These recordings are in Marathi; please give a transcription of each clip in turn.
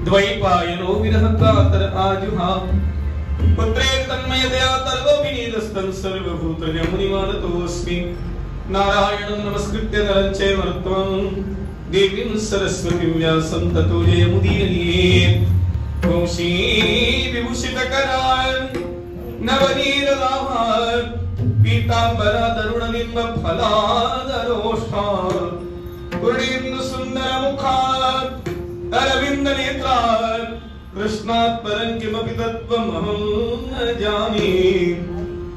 द्वैपायनो विरहकातर आजुहाव पुत्रेण तन्मयतया तर्वविनीतस्तं सर्वभूतजमुनिमानतोऽस्मि नारायणं नमस्कृत्य नरं चैव नरोत्तमं देवीं सरस्वतीं व्यासं ततो जयमुदीरये वंशी विभूषितकरान् नवनीरदाभान् पीताम्बरधरुणनिम्ब फलादरोष्ठान् पूर्णेन्दु सुन्दरमुखान् अरविन्दनेत्रान् कृष्णात् परं किमपि तत्त्वमहं न जाने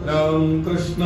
राम कृष्ण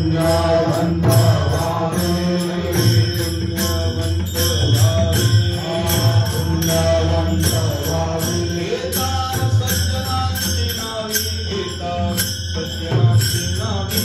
पुण्यवंत भावे पुण्यवंत भावे गीता सज्जनांची नावी गीता सज्जनांची नावी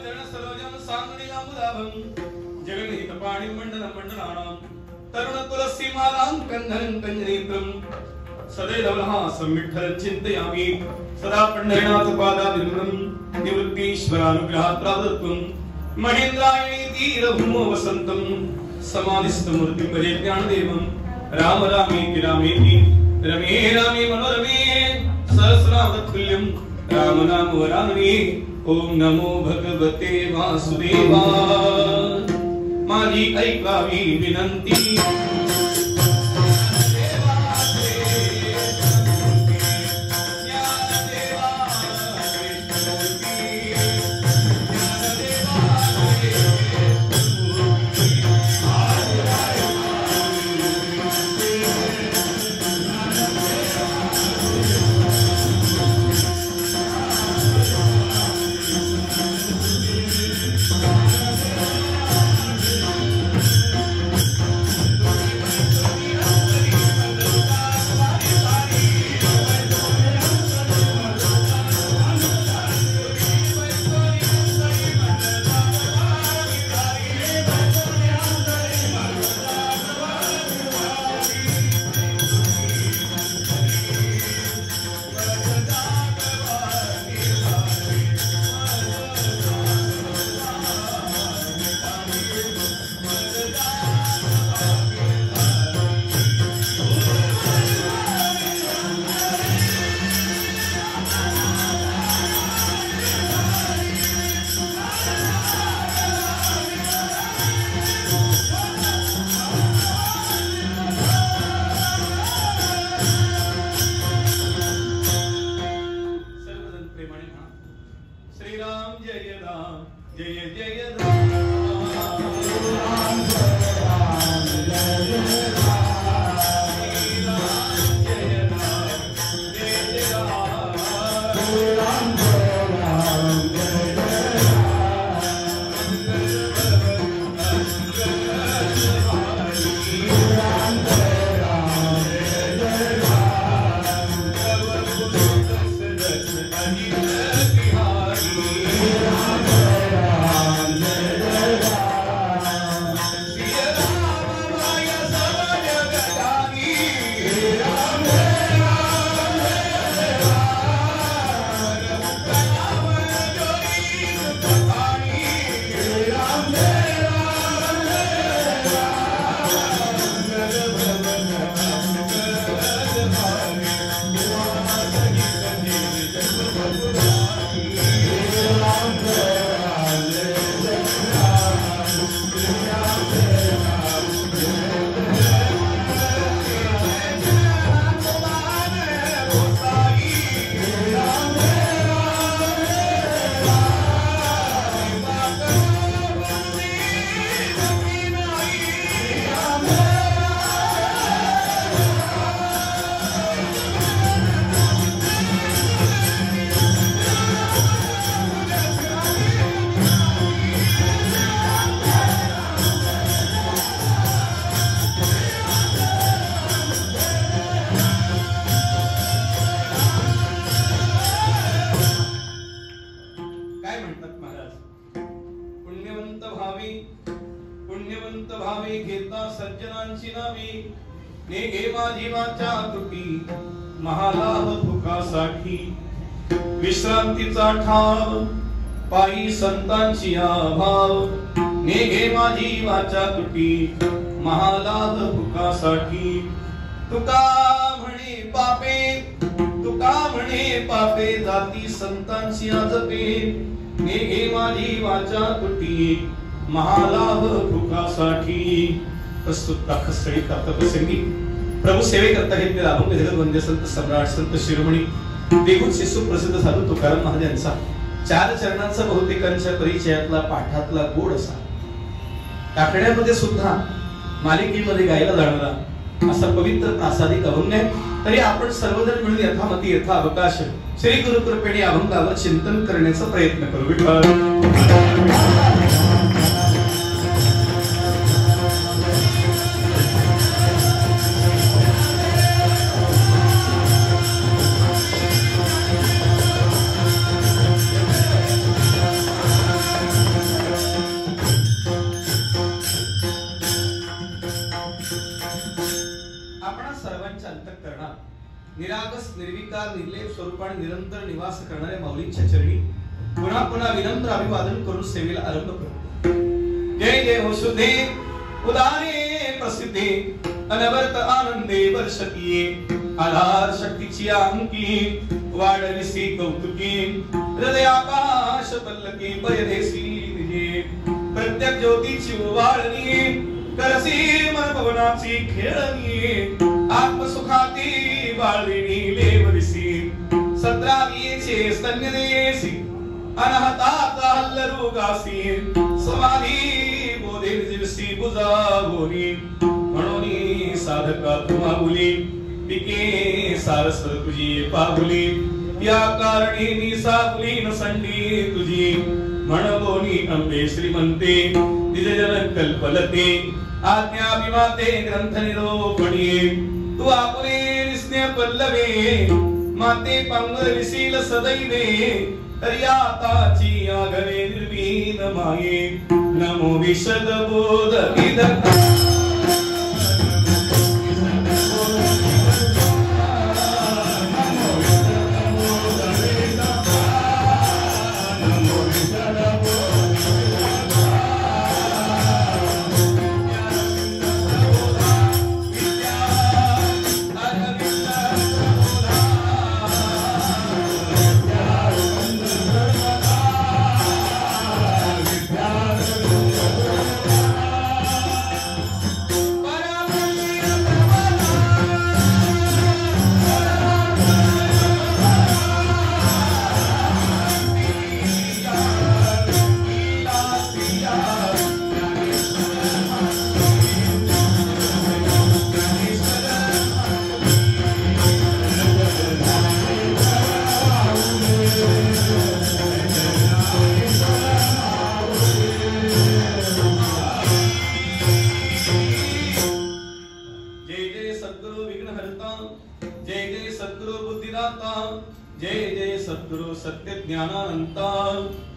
वदन सरोजम सांगणीलामुदाभं जगन्निहित पाणि मंडलं मंडलानां तरुण तुलसी मालां कंधनं कंजनेत्रं सदैव संविठ्ठलं चिन्तयामि सदा पंढरीनाथ पादाभिनमनं निवृत्तीश्वरानुग्रहात् प्राप्तत्वं महेन्द्रायणी तीरभूमो वसन्तं समाधिस्थमूर्तिं भजे ज्ञानदेवं राम रामेति रामेति रमे रामे मनोरमे सहस्रनामतुल्यं राम नाम वरानने ओम नमो भगवते वासुदेवाय माझी ऐकावी विनंती सज्जनांची नावे नेगे माझी वाचा तुटी महालाभ भुकासाठी विश्रांतीचा ठाव पायी संतांची अभाव नेगे माझी वाचा तुटी महालाभ भुकासाठी तुका म्हणे पापे जाती संतांची आजपे नेगे माझी वाचा तुटी महालाभ भुकासाठी प्रस्तुत दाखस्थळी कर्तव्यसंगी प्रभू सेवेकरता घेतलेला अभंग जगद्वंद्य संत सम्राट संत शिरोमणी देहूचे सुप्रसिद्ध साधू तुकाराम महाराज यांचा 4 चरणांचा बहुतेकांच्या परिचयातला पाठातला गोड असा टाकण्यामध्ये सुद्धा मालिकेमध्ये गायला जाणारा असा पवित्र प्रासादिक अभंग आहे। तरी आपण सर्वजण मिळून यथामती यथा अवकाश श्री गुरुकृपेने अभंगावर चिंतन करण्याचा प्रयत्न करू। विठ्ठल निरागस निर्विकार निर्लेप स्वरूपाने निरंतर निवास करणाऱ्या माऊलींच्या चरणी पुन्हा पुन्हा विनम्र अभिवादन करून सेवेला आरंभ करतो. जय जय हो सुधे उदारे प्रसिद्धे अनवर्त आनंदे वर्षती आधार शक्तीची अंकी वाढविसी कौतुकी हृदय आकाश पल्लकी पयदेसी निजे प्रत्येक ज्योतीची उभारणी करसी मन पवनाची खेळणी आत्मसुखाती बाळविणी लेवदिसी 17 स्तन्य देसी अनहतात हल्लरुगासी समाधी बोधे जिवसी बुजावोनी म्हणून साधका तुम्हाउली पिके सारस तुझी पाहुली या कारणी निसाकुली नसंडी तुझी म्हणवोनी अंबे श्रीमंते निजजन कल्पलते आज्ञाभिमाते ग्रंथ निरोपणी तू आपुले निस्ने पल्लवे माते पांगर विशील सदैवे तर्याताची आगवे निर्वीन माये नमो विशद बोध विदक सत्य ज्ञानानंता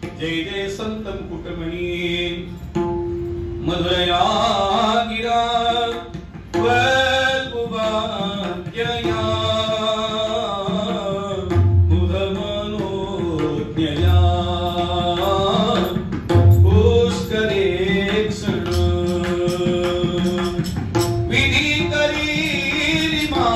जय जय संत मुकुटमणी मधुरया गिरा वल्गुवाक्यया मुधमनोज्ञया पुष्करे क्षण विधि करीरिमा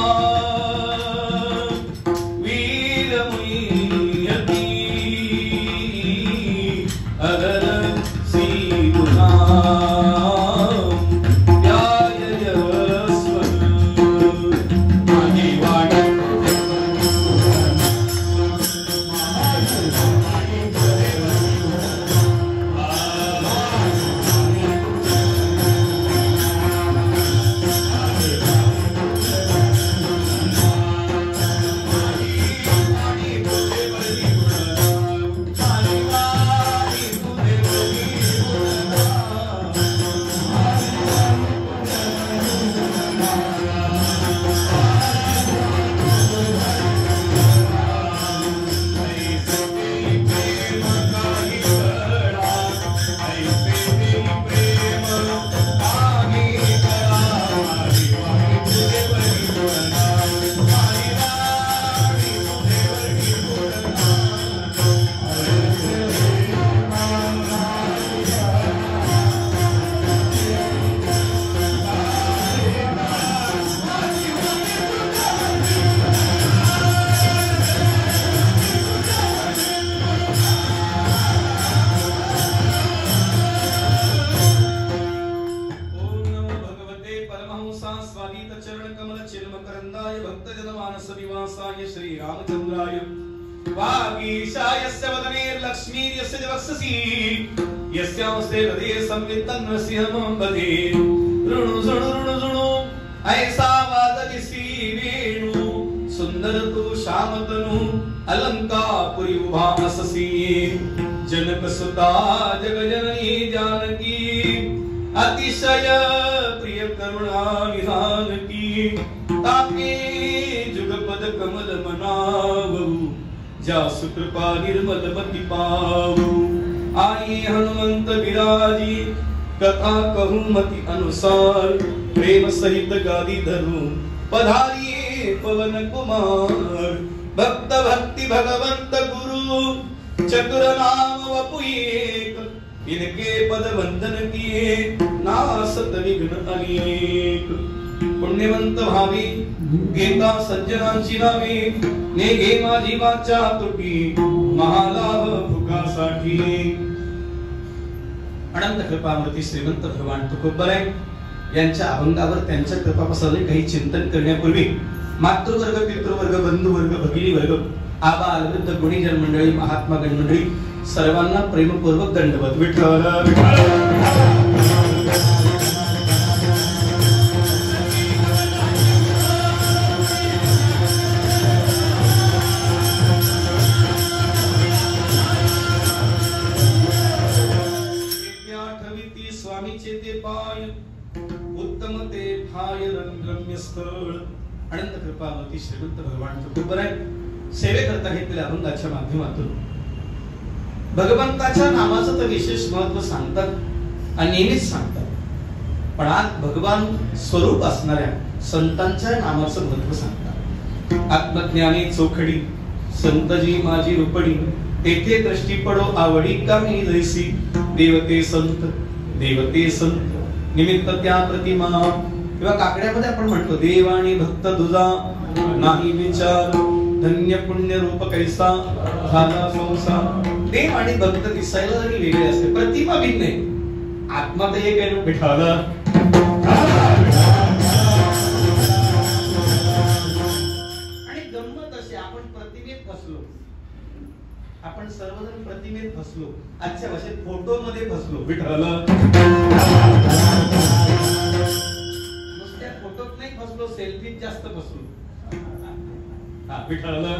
वागीशायस्य वदने लक्ष्मी यस्य वक्षसि यस्यास्ते हृदये संवित्तं नृसिंहं वदे ऋणु ऋणु ऋणु ऋणु ऐसा वादगिसी वेणु सुंदर तू श्यामतनु अलंकापुरी उभा अससी जनक सुता जगजननी जानकी अतिशय प्रिय करुणा निधान की ताके जुगपद कमल मनावु जासु कृपा निर्मल मति पावु आई हनुमंत विराजी कथा कहूं मति अनुसार प्रेम सहित गादी धरू पधारिए पवन कुमार भक्त भक्ति भगवंत गुरु चतुर नाम वपु एक इनके पद वंदन किए नासत विघ्न अनेक पुण्यवंत भावी घेता सज्जनांची नावे नेघे माझी वाचा तुटी महालाभ भुकासाठी अनंत कृपामूर्ती श्रीमंत भगवान तुकोबराय यांच्या अभंगावर त्यांच्या कृपापासून काही चिंतन करण्यापूर्वी मातृवर्ग पितृवर्ग बंधुवर्ग भगिनी वर्ग आबाल वृद्ध गुणीजन मंडळी महात्मा गण मंडळी सर्वांना प्रेमपूर्वक दंडवत विठ्ठल स्वामीचे ते पाय उत्तम ते भाय रम्य स्थळ अनंत कृपावती श्रीमंत भगवान तुकोबराय सेवेकरता घेतलेल्या अभंगाच्या माध्यमातून भगवंताच्या नामाचं तर विशेष महत्व सांगतात आणि नेहमीच सांगतात, पण आज भगवान स्वरूप असणाऱ्या संतांच्या नामाचं महत्व सांगतात. आत्मज्ञानी चोखडी संतजी माझी रूपडी तेथे दृष्टी पडो आवडी का मी जैसी देवते संत निमित्त त्या प्रतिमा किंवा काकड्यामध्ये आपण म्हणतो देव आणि भक्त तुझा नाही विचार धन्य पुण्य रूप कैसा झाला संसार. देव आणि भक्त दिसायला जरी वेगळे असते प्रतिमा भिन्न आहे, आत्मा तर एक आहे. विठाला आणि गंमत अशी आपण प्रतिमेत फसलो, आपण सर्वजण प्रतिमेत फसलो, आजच्या भाषेत फोटो मध्ये फसलो. विठाला नुसत्या फोटोत नाही फसलो, सेल्फीत जास्त फसलो. विठाला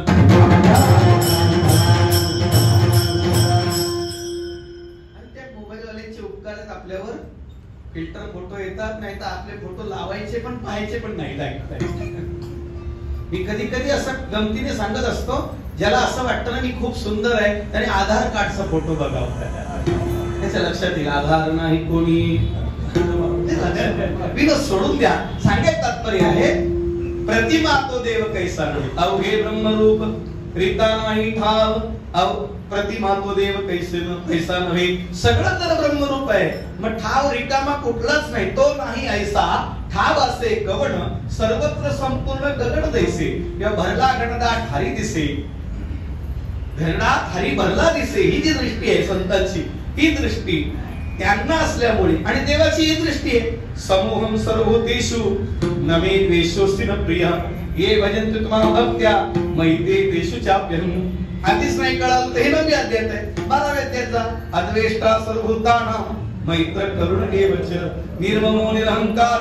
उपकार आपल्यावर फिल्टर फोटो येतात, नाही तर आपले फोटो लावायचे पण पाहायचे पण नाही. मी कधी कधी असं गमतीने सांगत असतो, ज्याला असं वाटतं ना मी खूप सुंदर आहे त्याने आधार कार्डचा फोटो बघावा, त्याच्या लक्षात येईल आधार नाही कोणी. सोडून द्या. सांगायचं तात्पर्य आहे प्रतिमा तो देव कैसा नाही अवघे ब्रह्मरूप रीता नाही ठाव प्रतिमा तो देव कैसा नव्हे. सगळं तर ब्रह्मरूप आहे, मग ठाव रिकामा कुठलाच नाही. तो नाही ऐसा ठाव असे कवण सर्वत्र संपूर्ण गगन दैसे किंवा भरला गणदाट हरी दिसे, धरणात हरी भरला दिसे. ही जी दृष्टी आहे संतांची, ही दृष्टी त्यांना असल्यामुळे आणि देवाची ही दृष्टी आहे. समूहम सर्वभूतेषु नमे द्वेषोस्ति न प्रिया ये भजन्ते तुम्हाला भक्त्या मैते तेषु चाप्यहम्. आधीच नाही कळालं तर हे नवी अध्याय आहे 12व्या अध्यायाचा. अद्वेष्टा सर्वभूतानां मैत्र करुण एवच निर्ममो निरहंकार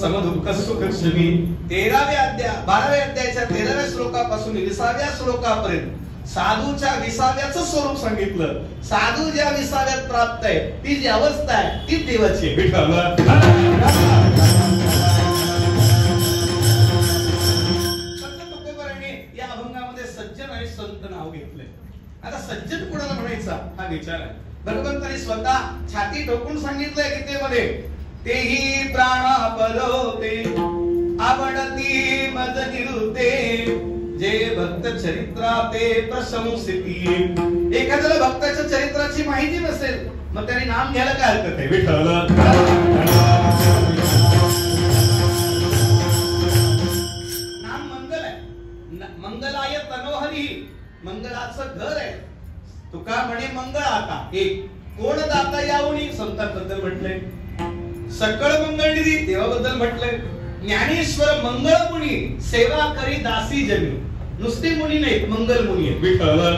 समदुःख सुख क्षमी. 13व्या अध्याय 12व्या अध्यायाच्या 13व्या श्लोकापासून 20व्या श्लोकापर्यंत साधूच्या 20व्याचं स्वरूप सांगितलं. साधू ज्या 20व्यात प्राप्त आहे ती जी अवस्था आहे ती देवाची आहे. या अभंगामध्ये सज्जन आणि संत नाव घेतलंय. आता सज्जन कोणाला म्हणायचा हा विचार आहे. भगवंतांनी स्वतः छाती ठोकून सांगितलंय गीतेमध्ये, तेही प्राणा परोते आवडती मज निरुते जे भक्त चरित्राते प्रशंसिती. एखाद्याला भक्ताच्या चरित्राची माहिती नसेल मग त्याने नाम घ्यायला काय हरकत आहे. विठ्ठल नाम मंगल आहे, मंगलाय तनोहरी मंगलाचं घर आहे. तुका म्हणे मंगळ आता एक कोण दाता यावणी संतांबद्दल म्हटलंय. सकळ मंगळ निधी देवाबद्दल म्हटलंय. ज्ञानेश्वर मंगळ मुनी सेवा करी दासी जनी. नुसते मुनी नाहीत, मंगल मुनी आहेत. विठ्ठल आता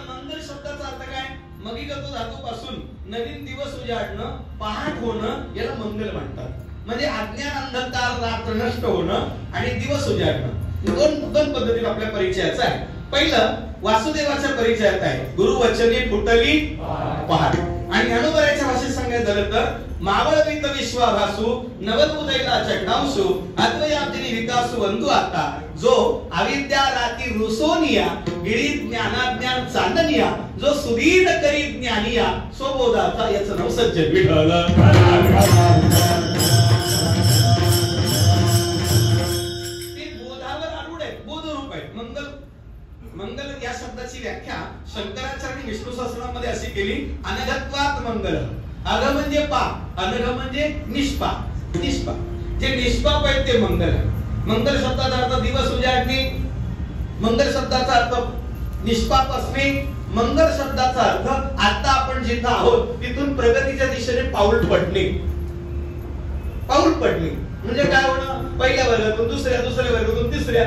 मंगल शब्दाचा अर्थ काय? मगिगतो धातूपासून नवीन दिवस उजाडणं पहाट होणं याला मंगल म्हणतात. म्हणजे अज्ञान अंधकार रात्र नष्ट होणं आणि दिवस उजाडणं. दोन पद्धतीने आपल्या परिचयाचा आहे. पहिलं वासुदेवाच्या परिचयात आहे गुरु वचने फुटली पहाट आणि ज्ञानोबराच्या भाषेत सांगायचं झालं तर मावळवित विश्वाभासू नवदुदैला चढणावसू अद्वयाब्दिनी विकासू वंदू आता जो अविद्या राती रुसोनिया गिरी ज्ञानाज्ञान चांदनिया जो सुदीन करी ज्ञानिया स्वबोधाचा याचं नाव सज्जन विठ्ठल. मंगल या शब्दाची व्याख्या शंकराचार्य विष्णू सहस्रनामामध्ये अशी केली अनघत्वात मंगल. अघ म्हणजे पाप, अनघ म्हणजे निष्पाप. निष्पाप जे निष्पाप आहे ते मंगल आहे. मंगल शब्दाचा अर्थ दिवस उजाडणे, मंगल शब्दाचा अर्थ निष्पाप असणे, मंगल शब्दाचा अर्थ आता आपण जिथं आहोत तिथून प्रगतीच्या दिशेने पाऊल पडणे. पाऊल पडणे म्हणजे काय होणं, पहिल्या वर्गातून दुसऱ्या, दुसऱ्या वर्गातून तिसऱ्या,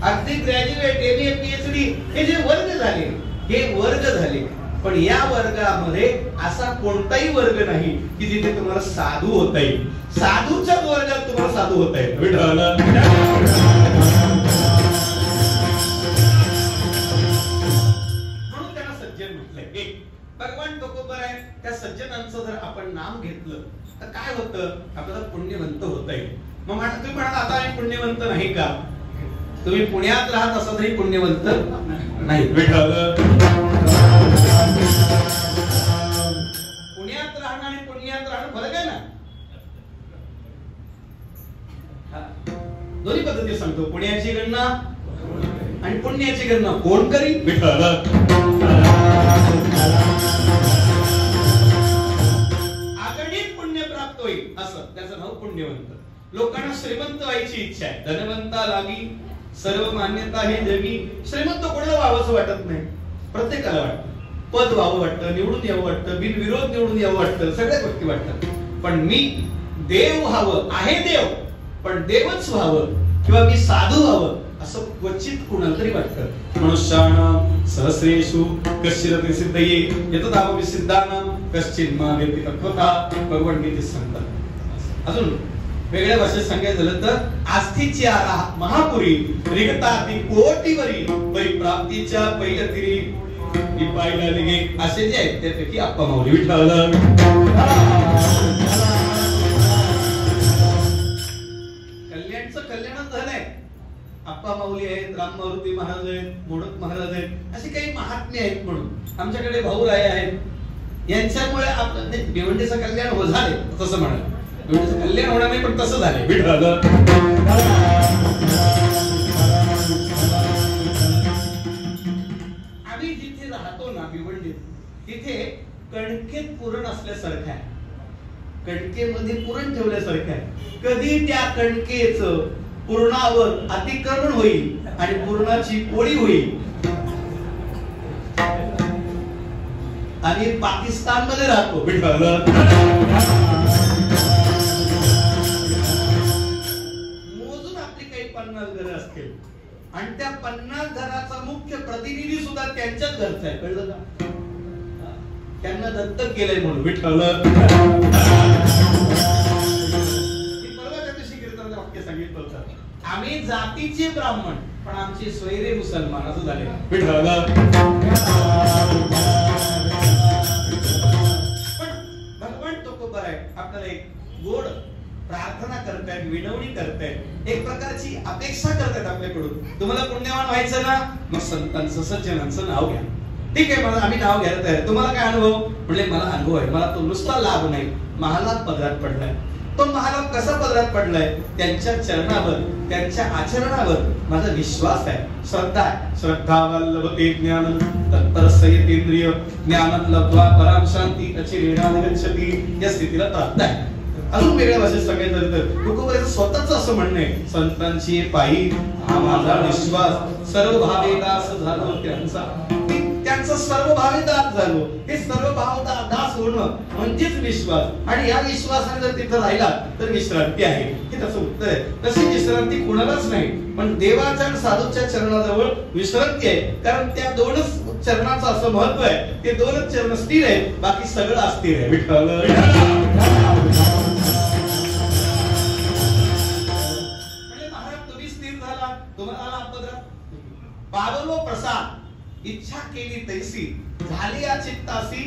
अगदी ग्रॅज्युएट, एमए, पीएचडी हे जे वर्ग झाले हे वर्ग झाले. पण या वर्गामध्ये असा कोणताही वर्ग नाही की जिथे तुम्हाला साधू होता येईल. साधूच्याच वर्गात तुम्हाला साधू होता येईल. म्हणून त्यांना सज्जन म्हटलंय. भगवान तुकोबर आहे, त्या सज्जनांचं जर आपण नाम घेतलं तर काय होतं, आपल्याला पुण्यवंत होता येईल. मग तुम्ही म्हणाल आता आम्ही पुण्यवंत नाही का? तुम्ही पुण्यात राहत असला तरी पुण्यवंत नाही. पुण्यात राहणं आणि पुण्यात राहणं फरक आहे ना. दोन्ही पद्धती सांगतो. पुण्याची गणना आणि पुण्याची गणना कोण करी? विठ्ठल. अगणित पुण्य प्राप्त होईल असं त्याचं नाव पुण्यवंत. लोकांना श्रीमंत व्हायची इच्छा आहे, धनवंता लागी सर्व मान्यता हे जगी. श्रीमंत कोणाला व्हावंसं वाटत नाही, प्रत्येकाला वाटतं. पद व्हावं वाटतं, निवडून यावं वाटतं, बिनविरोध निवडून यावं वाटतं, सगळ्या गोष्टी वाटतात. पण मी देव व्हावं, आहे देव पण देवच व्हावं किंवा मी साधू व्हावं असं क्वचित कुणाला तरी वाटतं. मनुष्याणां सहस्रेषु कश्चिदपि सिद्धये यतदाव विसिद्धानां कश्चिन्मा वेत्ति तत्त्वता भगवान गीतेत सांगतात. अजून वेगळ्या भाषेत सांगायचं झालं तर आस्थीची आरा महापुरी रिगताती कोटीवरी परिप्राप्तीच्या पैलतिरी पाहिला लिगे असे जे आहेत त्यापैकी आप्पा माऊली. विठ्ठल. कल्याणचं कल्याणच झालंय. आप्पा माऊली आहेत, राम मारुती महाराज आहेत, मोडक महाराज आहेत, असे काही महात्मे आहेत. म्हणून आमच्याकडे भाऊराय आहेत. यांच्यामुळे आपलं भिवंडीचं कल्याण हो झाले तसं म्हणा. कल्याण होणार नाही पण तसं झाले. विठ्ठल. आम्ही जिथे राहतो ना भिवंडीत तिथे कणकेत पुरण असल्यासारखं आहे. कणकेमध्ये पुरण ठेवल्यासारखं आहे. कधी त्या कणकेचं पूर्णावर अतिक्रमण होईल आणि पूर्णाची पोळी होईल आणि पाकिस्तान मध्ये राहतो. विठ्ठल. आणि त्या 50 घराचा मुख्य प्रतिनिधी सुद्धा त्यांच्याच घरचा आहे. कळलं का? त्यांना दत्तक केलंय म्हणून. विठ्ठल. परवा त्या दिवशी कीर्तनाचं वाक्य सांगितलं होतं, आम्ही जातीचे ब्राह्मण पण आमचे स्वैरे मुसलमान असं झाले. विठ्ठल. पण भगवान तुकोबर आहे आपल्याला एक गोड प्रार्थना करतायत, विनवणी करतायत, एक प्रकारची अपेक्षा करतायत आपल्याकडून. तुम्हाला पुण्यवान व्हायचं ना, मग संतांचं सज्जनांचं नाव घ्या. ठीक आहे, मला आम्ही नाव घ्यायला तयार. तुम्हाला काय अनुभव? म्हणजे मला अनुभव आहे. मला तो नुसता लाभ नाही, महालाभ पदरात पडलाय. तो महालाभ कसा पदरात पडलाय? त्यांच्या चरणावर, त्यांच्या आचरणावर माझा विश्वास आहे, श्रद्धा आहे. श्रद्धा वल्लभते ज्ञान तत्परसयतेंद्रिय ज्ञानात लब्ध्वा पराम शांती अचिरेणान गच्छति या स्थितीला प्राप्त आहे. अजून वेगळ्या भाषेत सांगायचं तर तुकोबराचं स्वतःच असं म्हणणं आहे, संतांची पायी हा माझा विश्वास सर्व भावे दास झालो त्यांचा. त्यांचा सर्व भावे दास झालो. हे सर्व भाव दास होणं म्हणजेच विश्वास. आणि या विश्वासाने जर तिथं राहिला तर विश्रांती आहे. हे त्याचं उत्तर आहे. तशी विश्रांती कुणालाच नाही, पण देवाच्या आणि साधूच्या चरणाजवळ विश्रांती आहे. कारण त्या दोनच चरणाचं असं महत्व आहे, ते दोनच चरण स्थिर आहेत, बाकी सगळं अस्थिर आहे. विठ्ठल. पावलो प्रसाद इच्छा केली तैसी झाली या चित्तासी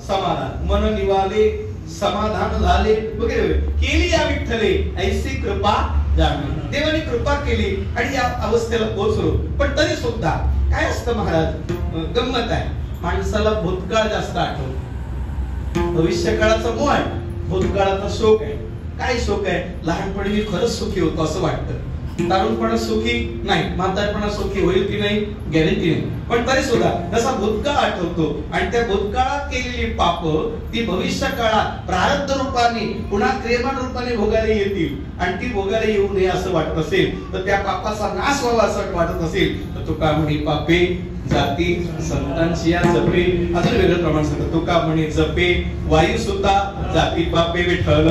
समाधान मन निवाले समाधान झाले वगैरे केली या विठ्ठले ऐसी कृपा जाणली. देवाने कृपा केली आणि या अवस्थेला पोहोचलो. पण तरी सुद्धा काय असतं महाराज, गंमत आहे, माणसाला भूतकाळ जास्त आठवतो, भविष्य काळाचा मोह आहे, भूतकाळाचा शोक आहे. काय शोक आहे? लहानपणी मी खरंच सुखी होतो असं वाटतं, तरुणपणा सुखी नाही, म्हातारपणा सुखी होईल की नाही गॅरंटी नाही. पण तरी सुद्धा जसा भूतकाळ आठवतो आणि त्या भूतकाळात केलेली पाप ती भविष्य काळात प्रारब्ध रूपाने पुन्हा क्रियमान रूपाने भोगायला येतील आणि ती भोगायला येऊ नये असं वाटत असेल तर त्या पापाचा नाश व्हावा असं वाटत असेल तर तुका म्हणे पापे जाती संतांची या जपे. अजून वेगळं प्रमाण सांगतो, तुका म्हणे जपे वायू सुद्धा जाती पापे विठ्ठल.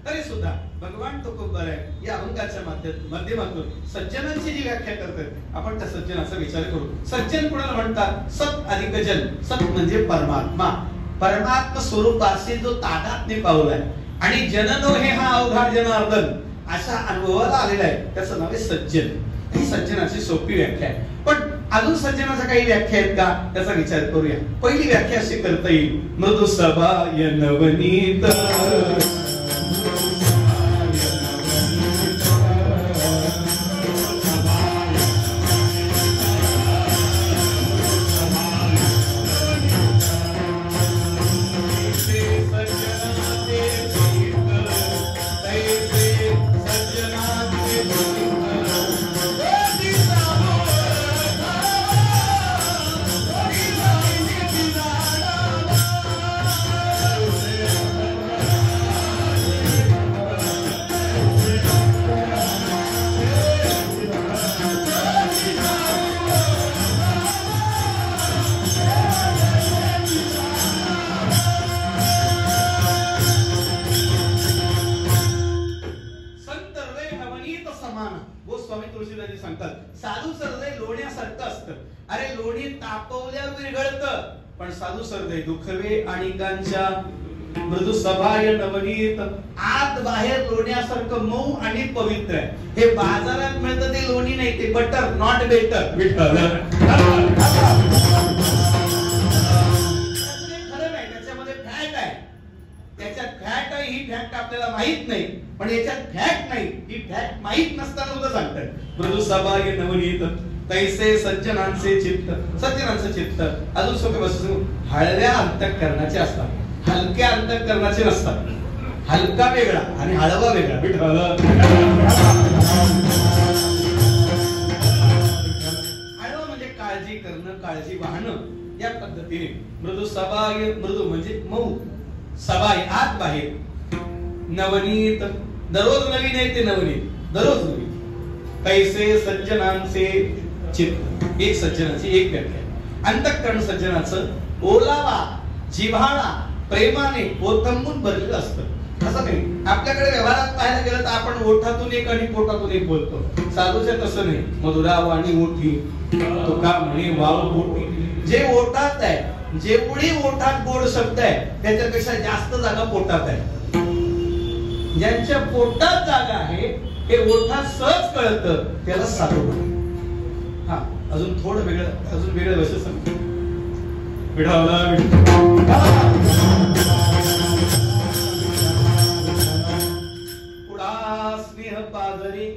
तरी सुद्धा भगवान तो खूप बरं आहे. या अभंगाच्या माध्यमातून सज्जनांची जी व्याख्या करतात आपण त्या सज्जनाचा विचार करू. सज्जन कोणाला म्हणतात? सत अधिक जन. सत म्हणजे परमात्मा, परमात्मा स्वरूपाशी जो तादात्म्य पावलाय आणि जननो हे हा अवघात जनार्दन अशा अनुभवाला आलेला आहे, त्याचं नाव आहे सज्जन. ही सज्जनाची सोपी व्याख्या आहे. पण अजून सज्जनाच्या काही व्याख्या आहेत का त्याचा विचार करूया. पहिली व्याख्या अशी करता येईल, मृदु सभाय नवनीत साधू सरदे दुखवे आणि कांच्या मृदू सभाय नवनीत. आत बाहेर लोण्यासारखं मऊ आणि पवित्र आहे. हे बाजारात मिळतं ते लोणी नाही, ते बटर नॉट बेटर. खरं नाही, त्याच्यामध्ये फॅट आहे, त्याच्यात फॅट आहे. ही फॅट आपल्याला माहित नाही, पण याच्यात फॅट नाही, ही फॅट माहित नसताना सुद्धा सांगतात मृदू सभाय नवनीत तैसे सज्जनांचे चित्त. सज्जनांचे चित्त अजून सोपे बसू, हळव्या अंतःकरणाचे असतात, हलक्या अंतःकरणाचे नसतात. हलका वेगळा आणि हळवा वेगळा. हळवा म्हणजे काळजी करणं, काळजी वाहणं या पद्धतीने. मृदू सभाय, मृदू म्हणजे मऊ, सभाय आत बाहेर, नवनीत दररोज नवीन आहे ते नवनीत, दररोज नवीन. तैसे सज्जनांचे चित्त. एक सज्जनाची एक व्याख्या. अंतःकरण सज्जनाचं ओलावा, जिव्हाळा, प्रेमाने ओथंबून भरलेलं असतं. असं नाही आपल्याकडे व्यवहारात पाहायला गेलं तर आपण ओठातून एक आणि पोटातून एक बोलतो. साधूच्या तसं नाही. मधुरा वाणी ओठी तुका म्हणे वाव पोटी. जे ओठात आहे, जेवढी ओठात गोड शब्द आहे त्याच्यापेक्षा जास्त जागा पोटात आहे. ज्यांच्या पोटात जागा आहे हे ओठात सहज कळतं त्याला साधू. हा अजून थोडं वेगळं, अजून वेगळं वैशिष्ट्य सांगतो. पुढा स्नेह पाजरे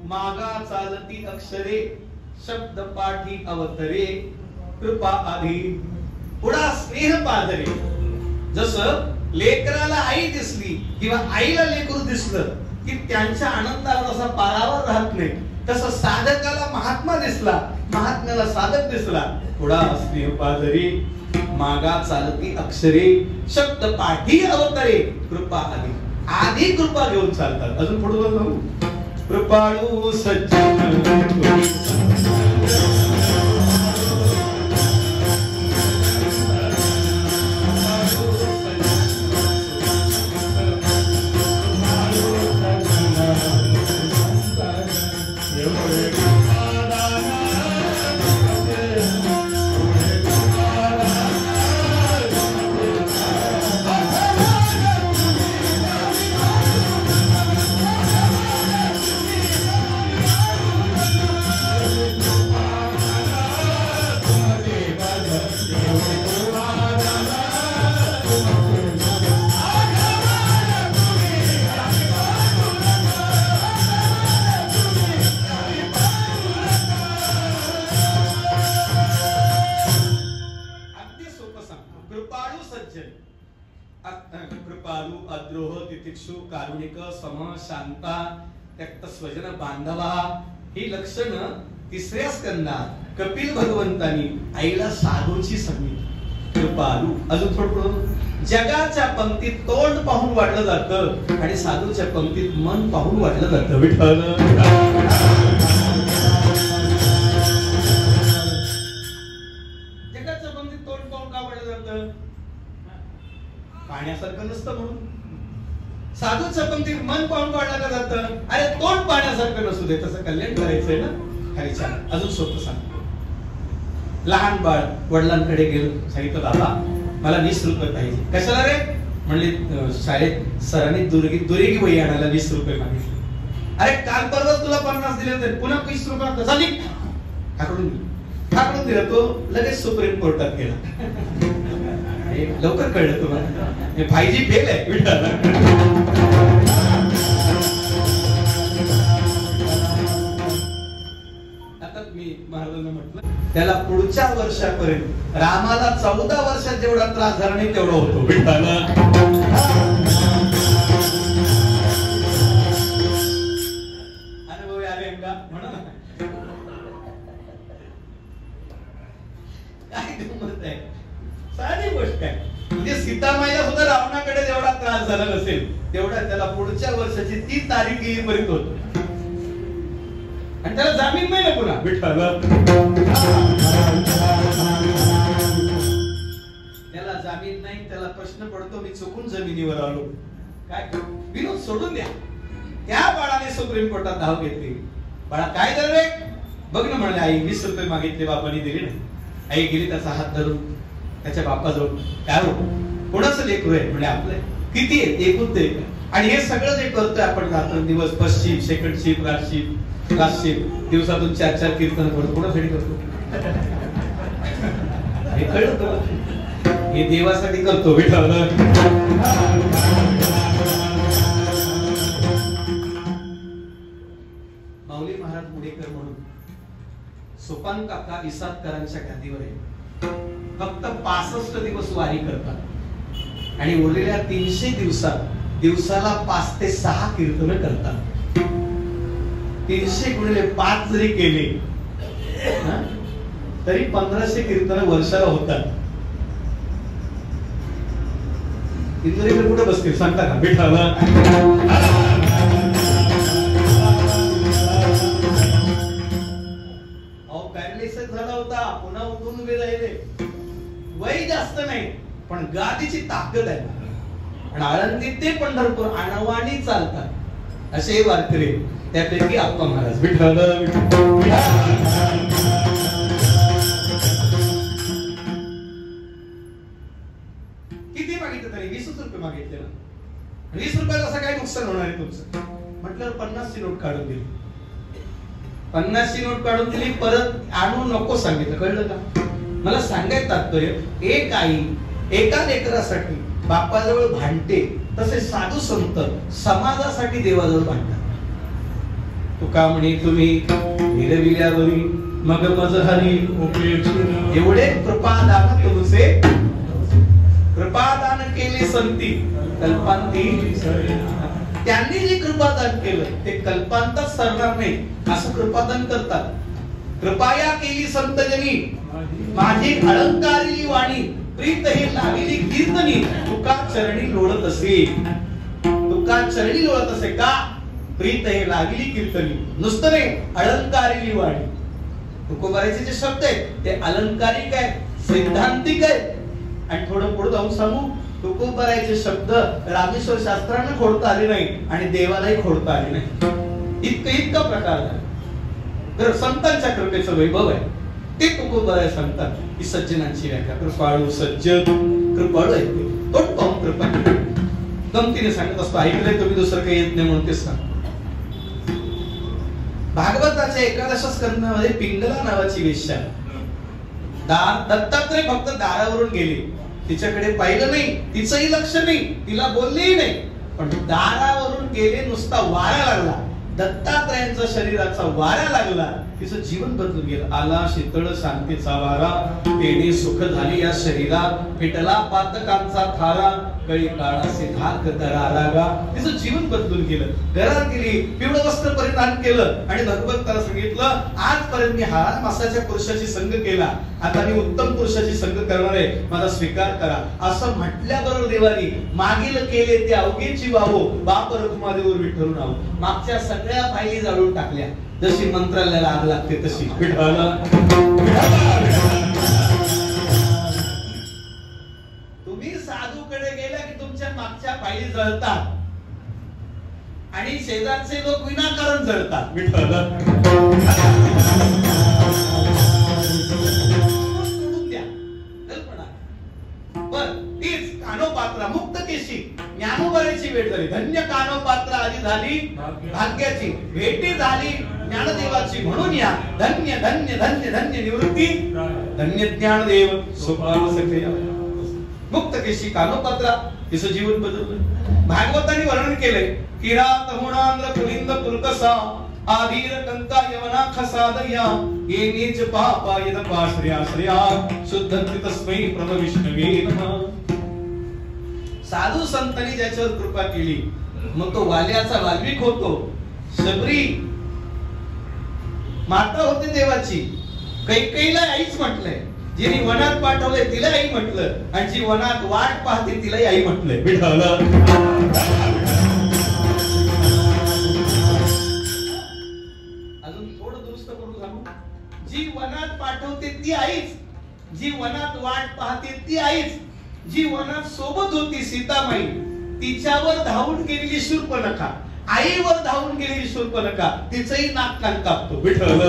मागा चालती अक्षरे शब्द पाठी अवतरे कृपा आधी. पुढा स्नेह पाजरे. जसं लेकराला आई दिसली किंवा आईला लेकरू दिसलं की त्यांच्या आनंदाला जसा पारावर राहत नाही, तसं साधकाला महात्मा दिसला, महात्म्याला साधक दिसला. पुढा स्नेह पाजरे मागा चालती अक्षरे शब्द पाठी अवतरे कृपा आधी. आधी कृपा घेऊन चालतात. अजून पुढे जाऊ. कृपाळू सज्जन भिक्षू कारुणिक सम शांता त्यक्त स्वजन बांधवा ही लक्षणं तिसऱ्या स्कंदात कपिल भगवंतांनी आईला साधूची सांगितली. कृपालू अजून थोडं जगाच्या पंक्तीत तोंड पाहून वाढलं जातं आणि साधूच्या पंक्तीत मन पाहून वाढलं जातं. विठ्ठल जगाच्या पंक्तीत तोंड पाहून का वाढलं जातं? पाण्यासारखं नसतं म्हणून. साधूच्या पंक्तीत मन पाहून वाढलं जातं. अरे तोंड पाण्यासारखं नसू दे, तसं कल्याण करायचंय ना. खाली छान अजून सोपं सांगतो. लहान बाळ वडिलांकडे गेलं, सांगितलं बाबा मला 20 रुपये पाहिजे. कशाला रे? म्हणले शाळेत सरांनी दुरेगी वही आणायला 20 रुपये मागितले. अरे काल परवा तुला 50 दिले होते, पुन्हा 20 रुपये कसा निघ? ठाकरून दिला. तो लगेच सुप्रीम कोर्टात गेला. लवकर कळलं तुम्हाला, भाईजी फेल आहे. आता मी महाराजांना म्हटलं त्याला पुढच्या वर्षापर्यंत रामाला 14 वर्षात जेवढा त्रास झाला नाही तेवढा होतो. अनुभवी आले का म्हणा. काय गंमत आहे, साधी गोष्ट आहे. म्हणजे सीतामाईला सुद्धा रावणाकडे जेवढा त्रास झाला नसेल तेवढा त्याला पुढच्या वर्षाची 3 तारीख येईपर्यंत होतो. आणि त्याला जामीन नाही ना पुन्हा. त्याला जामीन नाही. त्याला प्रश्न पडतो मी चुकून जमिनीवर आलो, काय विनोद सोडून द्या. त्या बाळाने सुप्रीम कोर्टात धाव घेतली. बाळा काय झालं रे? बघ ना म्हणाले आई 20 रुपये मागितले, बापाने दिले नाही. आई गेली त्याचा हात धरून त्याच्या बापाजवळ. काय हो कोणाचं लेकरू आहे? म्हणजे आपलं. किती आहे? एकूण ते. आणि हे सगळं जे करतोय आपण रात्रंदिवस, पश्चिम सेकंड शिफ्ट लास्ट शिफ्ट, दिवसातून 4-4 कीर्तन करतो. कोणासाठी करतो? हे कळलं तुला? हे देवासाठी करतो. विठ्ठल माऊली महाराज मुडेकर म्हणून सोपान काका इसादकरांच्या गादीवर आहे. फक्त 65 दिवस वारी करतात आणि उरलेल्या 300 दिवसात दिवसाला 5 ते 6 कीर्तन करतात. 300 गुणिले 5 जरी केले तरी 1500 कीर्तन वर्षाला होतात. इंद्रिय कुठे बसतील सांगता का? विठ्ठल पॅरालिसिस झाला होता, पुन्हा उठून उभे राहिले. वय जास्त नाही पण गादीची ताकद आहे. आणि आळंदीत ते पंढरपूर अनवाणी चालतात असे वारकरी. त्यापैकी आप्पा महाराज. विठ्ठल किती मागितलं तरी 20 रुपये मागितले ना. 20 रुपयात असं काय नुकसान होणार आहे तुमचं? म्हटलं 50 ची नोट काढून दिली. 50 ची नोट काढून दिली. परत आणू नको सांगितलं. कळलं का? मला सांगायचं तात्पर्य, एक आई एका लेकरासाठी बापाजवळ भांडते तसे साधू संत समाजासाठी देवाजवळ भांडतात. तुका म्हणे तुम्ही हिरविल्यावरी मग मज हरी एवढे कृपादान तुमचे. कृपादान केले संती कल्पांती. त्यांनी जे कृपादान केलं ते कल्पांतात सरणार नाही असं कृपादान करतात. कृपाया केली संतजनी माझी अलंकारिली वाणी प्रीत हे लाविली कीर्तनी तुका चरणी लोळत असे. तुका चरणी लोळत असे का? प्रीत हे लाविली कीर्तनी. नुसतं नाही, अलंकारिली वाणी. तुकोबाराचे जे शब्द आहेत ते अलंकारिक आहेत, सैद्धांतिक आहेत. आणि थोडं पुढे जाऊन सांगू, तुकोबाराचे शब्द रामेश्वर शास्त्रांना खोडता आले नाही आणि देवालाही खोडता आले नाही. इतका प्रकार झाला. तर संतांच्या कृपेचं वैभव आहे ते तुकोबाराय सांगतात की सज्जनांची व्याख्या. कृपाळू सज्जन कृपाळू आहे तो पाहून कृपा. गमतीने सांगत असतो. ऐकलंय तुम्ही, दुसरं काही येत नाही म्हणून तेच सांगतो. भागवताच्या 11 स्कंदामध्ये पिंगला नावाची वेश्या, दत्तात्रय फक्त दारावरून गेले, तिच्याकडे पाहिलं नाही, तिचंही लक्ष नाही, तिला बोललेही नाही, पण दारावरून गेले. नुसता वारा लागला, दत्तात्रयांचा शरीराचा वारा लागला, तिचं जीवन बदलून गेलं. आला शीतळ शांतीचा वारा, तेने सुख झाली या शरीरात, पेटला पातकांचा थारा, कळी काळाचे धाक दरा लागा. तिचं जीवन बदलून गेलं. घरात गेली, पिवळं वस्त्र परिधान केलं आणि भगवंताला सांगितलं, आजपर्यंत मी हा मासाच्या पुरुषाची संग केला, आता मी उत्तम पुरुषाची संग करणार आहे, माझा स्वीकार करा. असं म्हटल्याबरोबर देवानी मागील केले ते अवघेची वाहो, बाप रखुमादेवर विठ्ठल नाव. मागच्या सगळ्या फायली जाळून टाकल्या. जशी मंत्रालयाला आग लागते तशी. तुम्ही साधूकडे गेला की तुमच्या मागच्या फायली जळतात आणि शेजारचे लोक विनाकारण जळतात. विठ्ठल सोडून द्या कल्पना. बर तीच कानोपात्रा मुक्त केशी ज्ञानोबाची भेट झाली. धन्य कानोपात्रा आधी झाली भाग्याची, भेटी झाली ज्ञानदेवाची. म्हणून या धन्य धन्य धन्य धन्य निवृत्ती धन्य ज्ञानदेव सोपान सखे. मुक्त केशी कानोपात्रा तिचं जीवन बदललं. भागवतांनी वर्णन केलंय, किरात हुणांद्र पुलिंद पुलकसा आधीर कंका यवना खसादया ये नीच पापा यद पाश्रया श्रया शुद्धंति तस्मै प्रभ विष्णवे नमः. साधू संतांनी ज्याच्यावर कृपा केली मग तो वाल्याचा वाल्मिक होतो. शबरी माता होती देवाची, कैकेयीला आईच म्हटलंय. जिने वनात पाठवलंय तिला आई म्हटलं आणि जी वनात वाट पाहते तिलाही आई म्हटलंय. विठ्ठल अजून थोडं दुरुस्त करून सांगू. जी वनात पाठवते ती आईच, जी वनात वाट पाहते ती आईच, जी वनात सोबत होती सीतामाई तिच्यावर धावून गेलेली शूर्पणखा, आईवर धावून गेलेली शूर्पणखा तिचंही नाक कान कापतो. विठ्ठल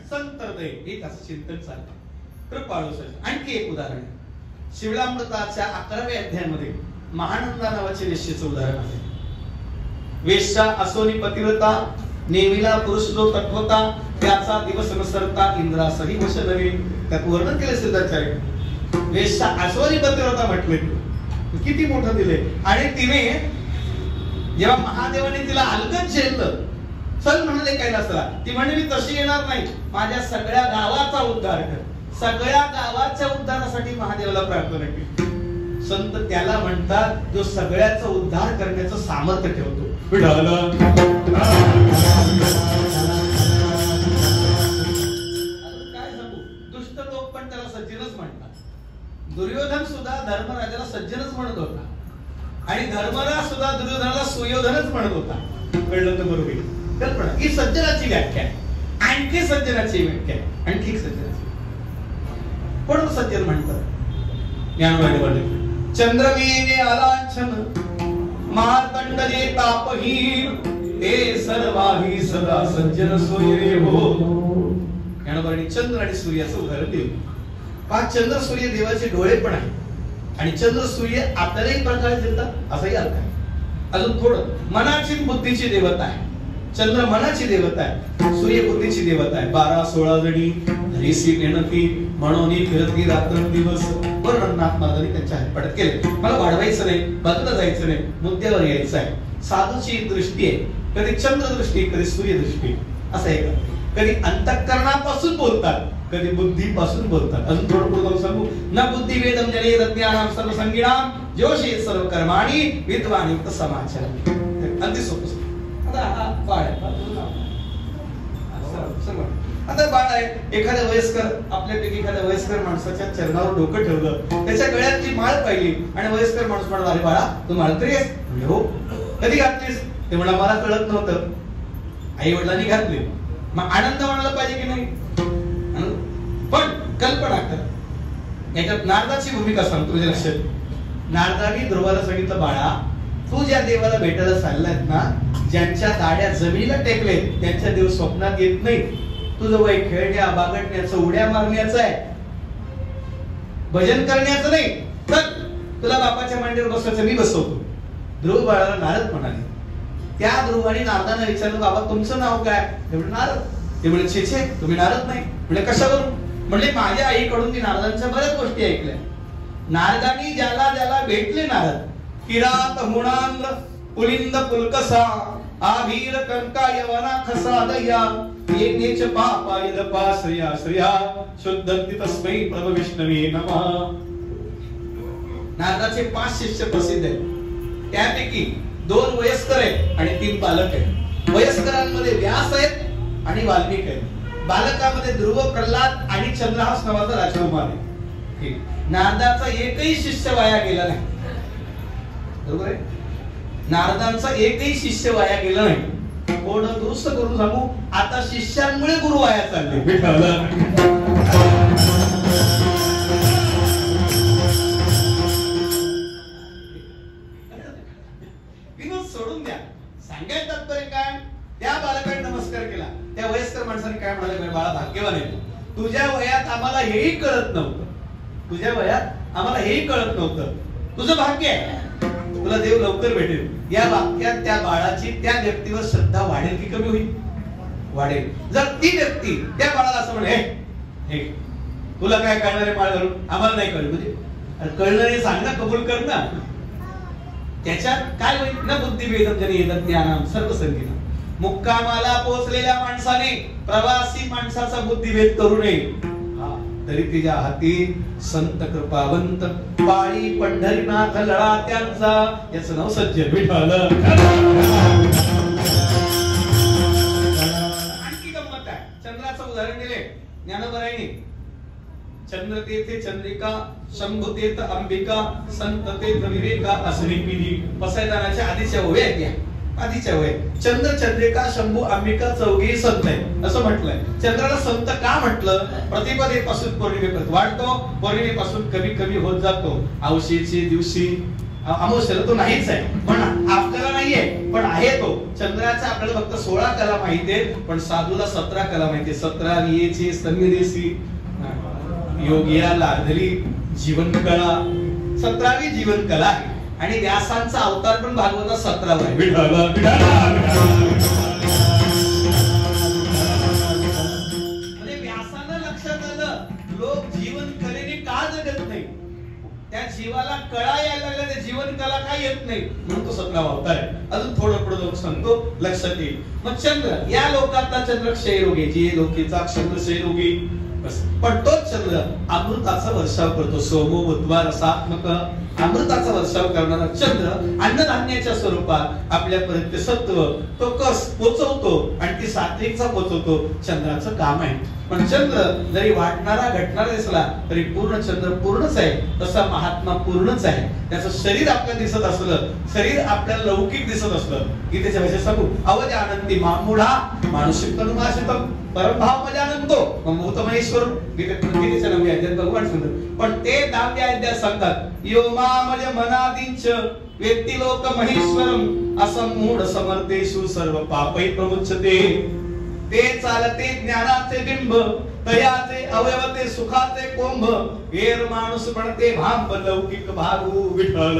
संत हृदय हे त्याचं चिंतन चाललं. कृपाळू सज. आणखी एक उदाहरण शिवलामृताच्या 11व्या अध्यायामध्ये महानंदा नावाच्या वेश्येचं उदाहरण आहे. वेश्या असोनी पतिव्रता, नेमीला पुरुष जो तत्वता, त्याचा दिवस नसरता इंद्रासही वश नवी. त्यात वर्णन केले सिद्धाचार्य. वेश्या असोनी पतिव्रता म्हटले, किती मोठं दिले. आणि तिने जेव्हा महादेवाने तिला अलगद झेललं, चल म्हणले कैलासला, ती म्हणे मी तशी येणार नाही, माझ्या सगळ्या गावाचा उद्धार कर. सगळ्या गावाच्या उद्धारासाठी महादेवाला प्रार्थना केली. संत त्याला म्हणतात जो सगळ्याचा उद्धार करण्याचं सामर्थ्य ठेवतो. काय सांगू, दुष्ट लोक पण त्याला सज्जनच म्हणतात. दुर्योधन सुद्धा धर्मराजाला सज्जनच म्हणत होता आणि धर्मराज सुद्धा दुर्योधनाला सुयोधनच म्हणत होता. कळलं तर बरोबर. कल्पना ही सज्जनाची व्याख्या आहे. आणखी सज्जनाची व्याख्या आहे. आणखी सज्जनाची कोण सज्जन म्हणतात. ज्ञानवाणी म्हणले चंद्रमेने अलांछन मार्तंडने तापहीन ते सर्वाही सदा सज्जन सोयरे हो. ज्ञानवाणी चंद्र आणि सूर्याचं उदाहरण दिलं. पहा चंद्र सूर्य देवाचे डोळे पण आहेत आणि चंद्र सूर्य आपल्यालाही प्रकाश देतात असाही अर्थ आहे. अजून थोडं मनाची बुद्धीची देवता आहे. चंद्र मनाची देवता आहे, सूर्य बुद्धीची देवता आहे. 12-16 जणी हरीसी मेहनती म्हणून फिरती रात्र दिवस वर्णनात माझ्याने त्यांच्या हातपाड्यात केले. मला वाढवायचं नाही, बदलता जायचं नाही, मुद्द्यावर यायचं आहे. साधूची दृष्टी आहे, कधी चंद्र दृष्टी, कधी सूर्य दृष्टी असं आहे. कधी अंतःकरणापासून बोलतात, कधी बुद्धीपासून बोलतात. अजून थोडं पुढे सांगू. न बुद्धी वेदम जने रत्न्यानाम सर्व संगीणाम जोशी सर्व कर्माणि विद्वान युक्त समाचार. अगदी सोपं. आता हा बाळ आहे, आता बाळ आहे. एखाद्या वयस्कर, आपल्यापैकी एखाद्या वयस्कर माणसाच्या चरणावर डोकं ठेवलं, त्याच्या गळ्यात जी माळ पाहिली आणि वयस्कर माणूस म्हणाला, अरे बाळा तू माळ तरी आहेस? हो. कधी घातलीस? ते म्हणा मला कळत नव्हतं, आई वडिलांनी घातली. मग आनंद म्हणायला पाहिजे की नाही? पण कल्पना कर, याच्यात नारदाची भूमिका सांगतो तुझ्या लक्षात. नारदाने ध्रुवाला सांगितलं, बाळा तू ज्या देवाला भेटायला चाललायस ना, ज्यांच्या दाड्या जमिनीला टेकले त्यांच्या देव स्वप्नात येत नाही. तुझं वय खेळण्या बागडण्याचं, उड्या मारण्याचं आहे, भजन करण्याचं नाही. तर तुला बापाच्या मांडीवर बसवायचं, मी बसवतो. ध्रुव बाळाला नारद म्हणाले. त्या ध्रुवाने नारदांना विचारलं, बाबा तुमचं नाव काय? ते म्हणजे नारद. ते म्हणजे छे छे तुम्ही नारद नाही. म्हणजे कशावरून? म्हणजे माझ्या आईकडून ती नारदांच्या बऱ्याच गोष्टी ऐकल्या. नारदांनी ज्याला ज्याला भेटले नारद, किरात हुणांद्र पुलिंद पुलकसा आभीर कंका यवना खसा दया ये नीच पापा यदपा श्रिया श्रिया शुद्धंति तस्मै प्रभु विष्णवे नमः. नारदाचे 5 शिष्य प्रसिद्ध आहेत. त्यापैकी 2 वयस्कर आहेत आणि 3 बालक आहेत. वयस्करांमध्ये व्यास आहेत आणि वाल्मिक आहेत. बालकामध्ये ध्रुव, प्रल्हाद आणि चंद्रहास नावाचा राजकुमार आहे. नारदाचा एकही शिष्य वाया गेला नाही. बरोबर आहे. नारदांचा एकही शिष्य वाया गेला नाही. थोडं दुरुस्त करून सांगू, आता शिष्यांमुळे गुरु वाया चालले. विनोद सोडून द्या. सांगायचं तात्पर्य काय? त्या बालकाने नमस्कार केला. त्या वयस्कर माणसाने काय म्हणाले, बाळा भाग्यवान आहे, तुझ्या वयात आम्हाला हेही कळत नव्हतं. तुझ्या वयात आम्हाला हेही कळत नव्हतं. तुझं भाग्य आहे, तुला देव लवकर भेटेल. या वाक्यात त्या बाळाची त्या व्यक्तीवर श्रद्धा वाढेल की कमी होईल? वाढेल. जर ती व्यक्ती त्या बाळाला असं म्हणे, हे तुला काय कळणार आहे बाळ घालून, आम्हाला नाही कळलं, म्हणजे कळलं नाही सांग ना, कबूल कर ना. त्याच्यात काय होईल ना, बुद्धिभेदम जनी येतात ज्ञानाम सर्व संगीना. मुक्कामाला पोहोचलेल्या माणसाने प्रवासी माणसाचा बुद्धिभेद करू नये. तरी तिच्या हाती संत कृपावंत पाळी पंढरीनाथ लळा त्यांचा, याचं नाव सज्जन विठ्ठल. आणखी गंमत आहे. चंद्राचं उदाहरण दिले ज्ञानोबरायांनी. चंद्र तेथे चंद्रिका, शंभू तेथ अंबिका, संत तेथ विवेका असली पिढी. पसायदानाच्या आधीच्या ओव्या आहेत या. आधीच्या वय चंद्र, चंद्रिका, शंभू, अंबिका चौघी संत आहे असं म्हटलंय. चंद्राला संत का म्हटलं? प्रतिपदेपासून पौर्णिमेपर्यंत वाढतो, पौर्णिमेपासून कमी कमी होत जातो. औशीचे दिवशी अमावस्येला तो नाहीच आहे, पण आपल्याला नाहीये, पण आहे तो. चंद्राच्या आपल्याला फक्त 16 कला माहिती आहेत, पण साधूला 17 कला माहिती आहे. 17 रियेची स्तन्यदेशी योगिया लाधली जीवन कला, 17वी जीवन कला आहे. आणि व्यासांचा अवतार पण भागवतात 17वा आहे. म्हणजे व्यासांना लक्षात आलं, लोक जीवन कलेने का जगत नाही, त्या जीवाला कळा यायला लागल्या, त्या जीवन कला का येत नाही, म्हणून तो 17वा अवतार आहे. अजून थोडं पुढे लोक सांगतो, लक्षात येईल. मग चंद्र, या लोकातला चंद्र क्षयरोगी, जी लोकेचा चंद्र क्षयरोगी, पण तोच चंद्र अमृताचा वर्षाव करतो. सोमो भूत्वा रसात्मक, अमृताचा वर्षाव करणारा चंद्र अन्नधान्याच्या स्वरूपात आपल्यापर्यंत सत्व तो कस पोचवतो आणि ती सात्विकचा पोचवतो. चंद्राचं काम आहे. पण चंद्र जरी वाटणारा घटणारा दिसला तरी पूर्ण चंद्र पूर्णच आहे. तसा महात्मा पूर्णच आहे. त्याचं शरीर आपल्याला दिसत असलं, शरीर आपल्याला लौकिक दिसत असलं, गीतेच्या भाषेत सांगू, अवध आनंदी मामुढा मानुषिक तनुमाशितम परमभाव मजानंतो ममूत महेश्वर. गीतेच्या 9व्या अध्यायात भगवान सांगतात. पण ते 10व्या अध्यायात सांगतात, यो मामज मनादिंच व्यक्ती लोक महेश्वरम असमूढ समर्थेषु सर्व पापै प्रमुच्यते. ते चालते ज्ञानाचे बिंब, तयाचे अवयवते सुखाचे कोंभ, वेर माणूस म्हणते भांब लौकिक भागू विठ्ठल.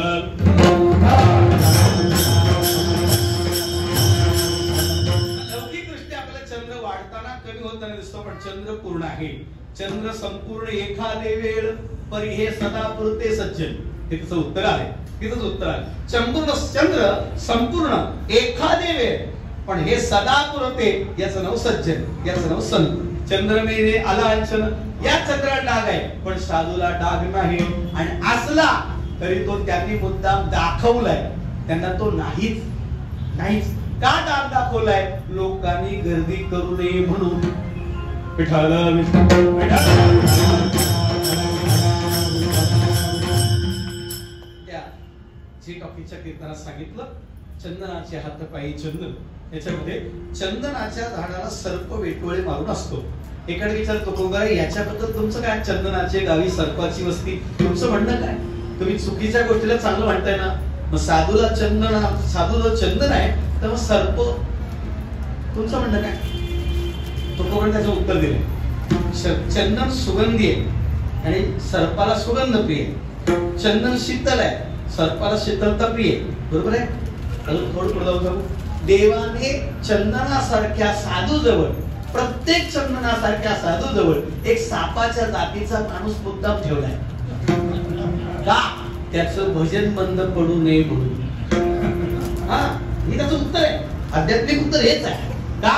लौकिक दृष्ट्या आपल्याला चंद्र वाढताना कमी होताना दिसतो, पण चंद्र पूर्ण आहे. चंद्र संपूर्ण एखादे वेळ परी हे सदा पुरते सज्जन. हे त्याचं उत्तर आहे. तिथंच उत्तर आहे. चंद्र संपूर्ण एखादे वेळ पण हे सदा पुरते, याचं नाव सज्जन, याचं नाव संत. चंद्र मेरे अलांछन, या चंद्राला डाग आहे पण साधूला डाग नाही. आणि असला तरी तो त्यांनी मुद्दाम दाखवलाय, त्यांना तो नाहीच नाहीच. का डाग दाखवलाय? लोकांनी गर्दी करू नये म्हणून. विठ्ठल त्या जे टॉकीच्या कीर्तनात सांगितलं, चंदनाचे हात पायी चंदन. याच्यामध्ये चंदनाच्या झाडाला सर्प वेटोळे मारून असतो. एकाने विचारतो, कोंगारे याच्याबद्दल तुमचं काय? चंदनाचे गावी सर्पाची वस्ती, तुमचं म्हणणं काय? तुम्ही चुकीच्या गोष्टीला चांगलं म्हणताय ना. मग साधूला चंदन, साधू जर चंदन आहे तर मग सर्प, तुमचं म्हणणं काय? तो कोण त्याचं उत्तर दिले, चंदन सुगंधी आहे आणि सर्पाला सुगंध प्रिय. चंदन शीतल आहे, सर्पाला शीतलता प्रिय. बरोबर आहे. अजून थोडं पुढे जाऊ. देवाने चंदनासारख्या साधू जवळ, प्रत्येक चंदनासारख्या साधू जवळ एक सापाच्या जातीचा माणूस मुद्दाम ठेवलाय. का? त्याचं भजन बंद पडू नये म्हणून. हा, हे त्याचं उत्तर आहे. आध्यात्मिक उत्तर हेच आहे. का?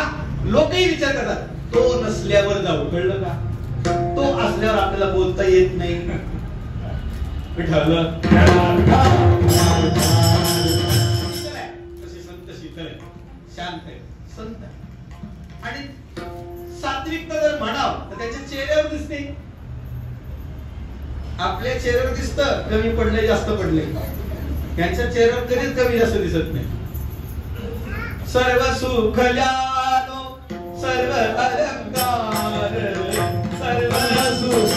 लोकही विचार करतात तो नसल्यावर जाऊ, कळलं का? तो असल्यावर आपल्याला बोलता येत नाही. विठ्ठल तसे संत शीतल आहे, शांत आहे, संत आहे. आणि सात्विकता जर म्हणाव तर त्याच्या चेहऱ्यावर दिसते. आपल्या चेहऱ्यावर दिसतं कमी पडले जास्त पडले, त्यांच्या चेहऱ्यावर कधीच कमी जास्त दिसत नाही. सर्व सुख ल्यानो सर्व अलंकार, सर्व सुख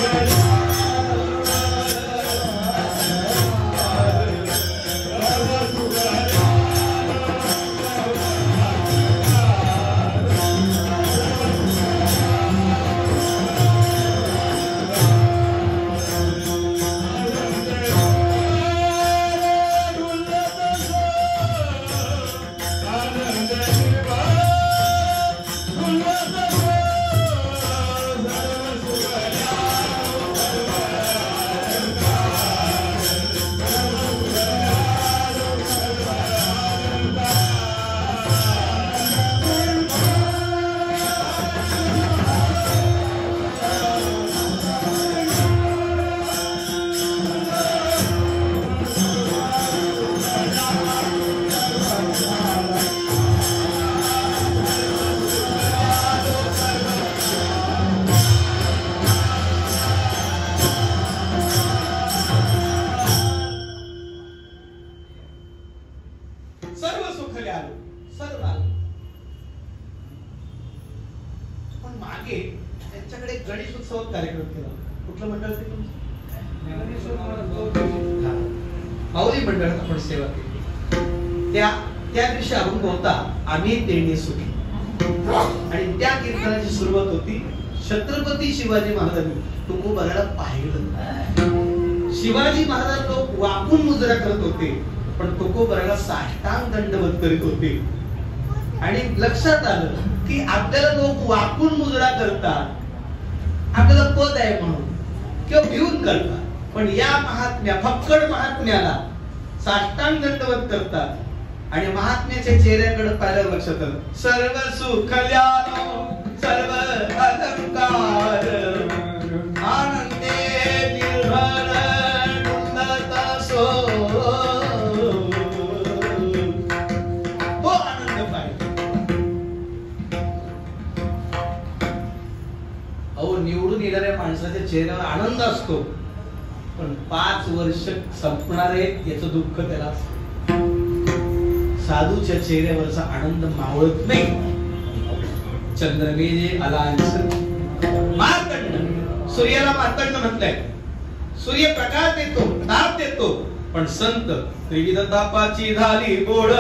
आम्ही देणे सुखी. आणि त्या कीर्तनाची सुरुवात होती छत्रपती शिवाजी महाराजांनी. तुकोबाराला पाहिलं शिवाजी महाराज लोक वाकून मुजरा करत होते, पण तुकोबाराला साष्टांग दंडवत करीत होते. आणि लक्षात आलं की आपल्याला लोक वाकून मुजरा करतात, आपल्याला पद आहे म्हणून किंवा भिवून करतात, पण या महात्म्या फक्कड महात्म्याला साष्टांग दंडवत करतात. आणि महात्म्याच्या चेहऱ्याकडे पाहिल्यावर लक्षात आलं सर्व सुख ल्यानो सर्व अलंकार, आनंदे निर्भर डुलत सो. तो आनंद पाहिजे. अहो निवडून येणाऱ्या माणसाच्या चेहऱ्यावर आनंद असतो, पण 5 वर्ष संपणार आहेत याचं दुःख त्याला असतं. साधूच्या चेहऱ्यावरचा आनंद मावळत नाही. चंद्रमेजे अलांच मार्तंड, सूर्याला मार्तंड म्हटलंय. सूर्य प्रकाश देतो, ताप देतो, पण संत त्रिविध तापाची झाली गोड.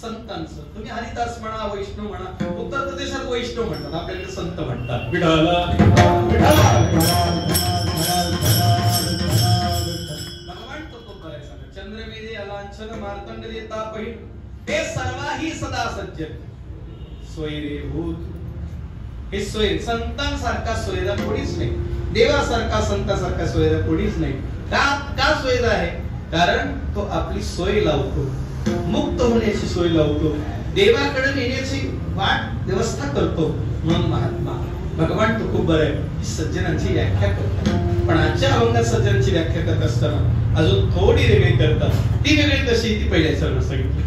संतांचं तुम्ही हरिदास म्हणा, वैष्णव म्हणा, उत्तर प्रदेशात वैष्णव म्हणतात, आपल्याकडे संत म्हणतात. विठाला भगवान तो करायचा. चंद्रमेजे अलांछन मार्तंड देता पहिल, हे सर्वाही सदा सज्जन सोयरे भूत. हे सोय संतांसारखा सोयरा कोणीच नाही, देवासारखा संतांसारखा सोयरा कोणीच नाही. का सोयरा आहे? कारण तो आपली सोय लावतो, मुक्त होण्याची सोय लावतो, देवाकडे नेण्याची वाट व्यवस्था करतो. म्हणून महात्मा भगवान तुकोबर आहे सज्जनांची व्याख्या करतात. पण आजच्या अभंगात सज्जनांची व्याख्या करत असताना अजून थोडी वेगळी करतात. ती वेगळी कशी ती पहिल्या चरण सांगितली.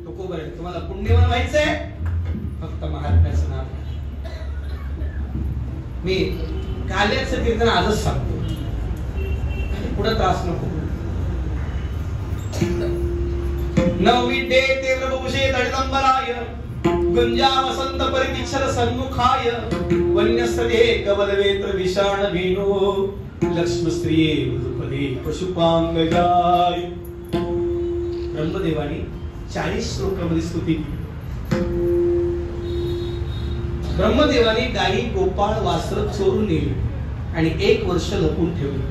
तुकोबर आहे, तुम्हाला पुण्यवान व्हायचंय, फक्त महात्म्याचं नाव. मी काल्याचं कीर्तन आजच सांगतो, पुढे त्रास नको. नवमी ते तीव्र बहुषे दळितंबराय गुंजा वसंत परितिच्छल सन्मुखाय वन्यस्तदे कवलवेत्र विषाण वेणो लक्ष्म स्त्रिये मधुपदे पशुपांगजाय. ब्रह्मदेवानी 40 श्लोकामध्ये स्तुती केली. ब्रह्मदेवाने गायी गोपाळ वासर चोरून नेली आणि 1 वर्ष लपून ठेवली.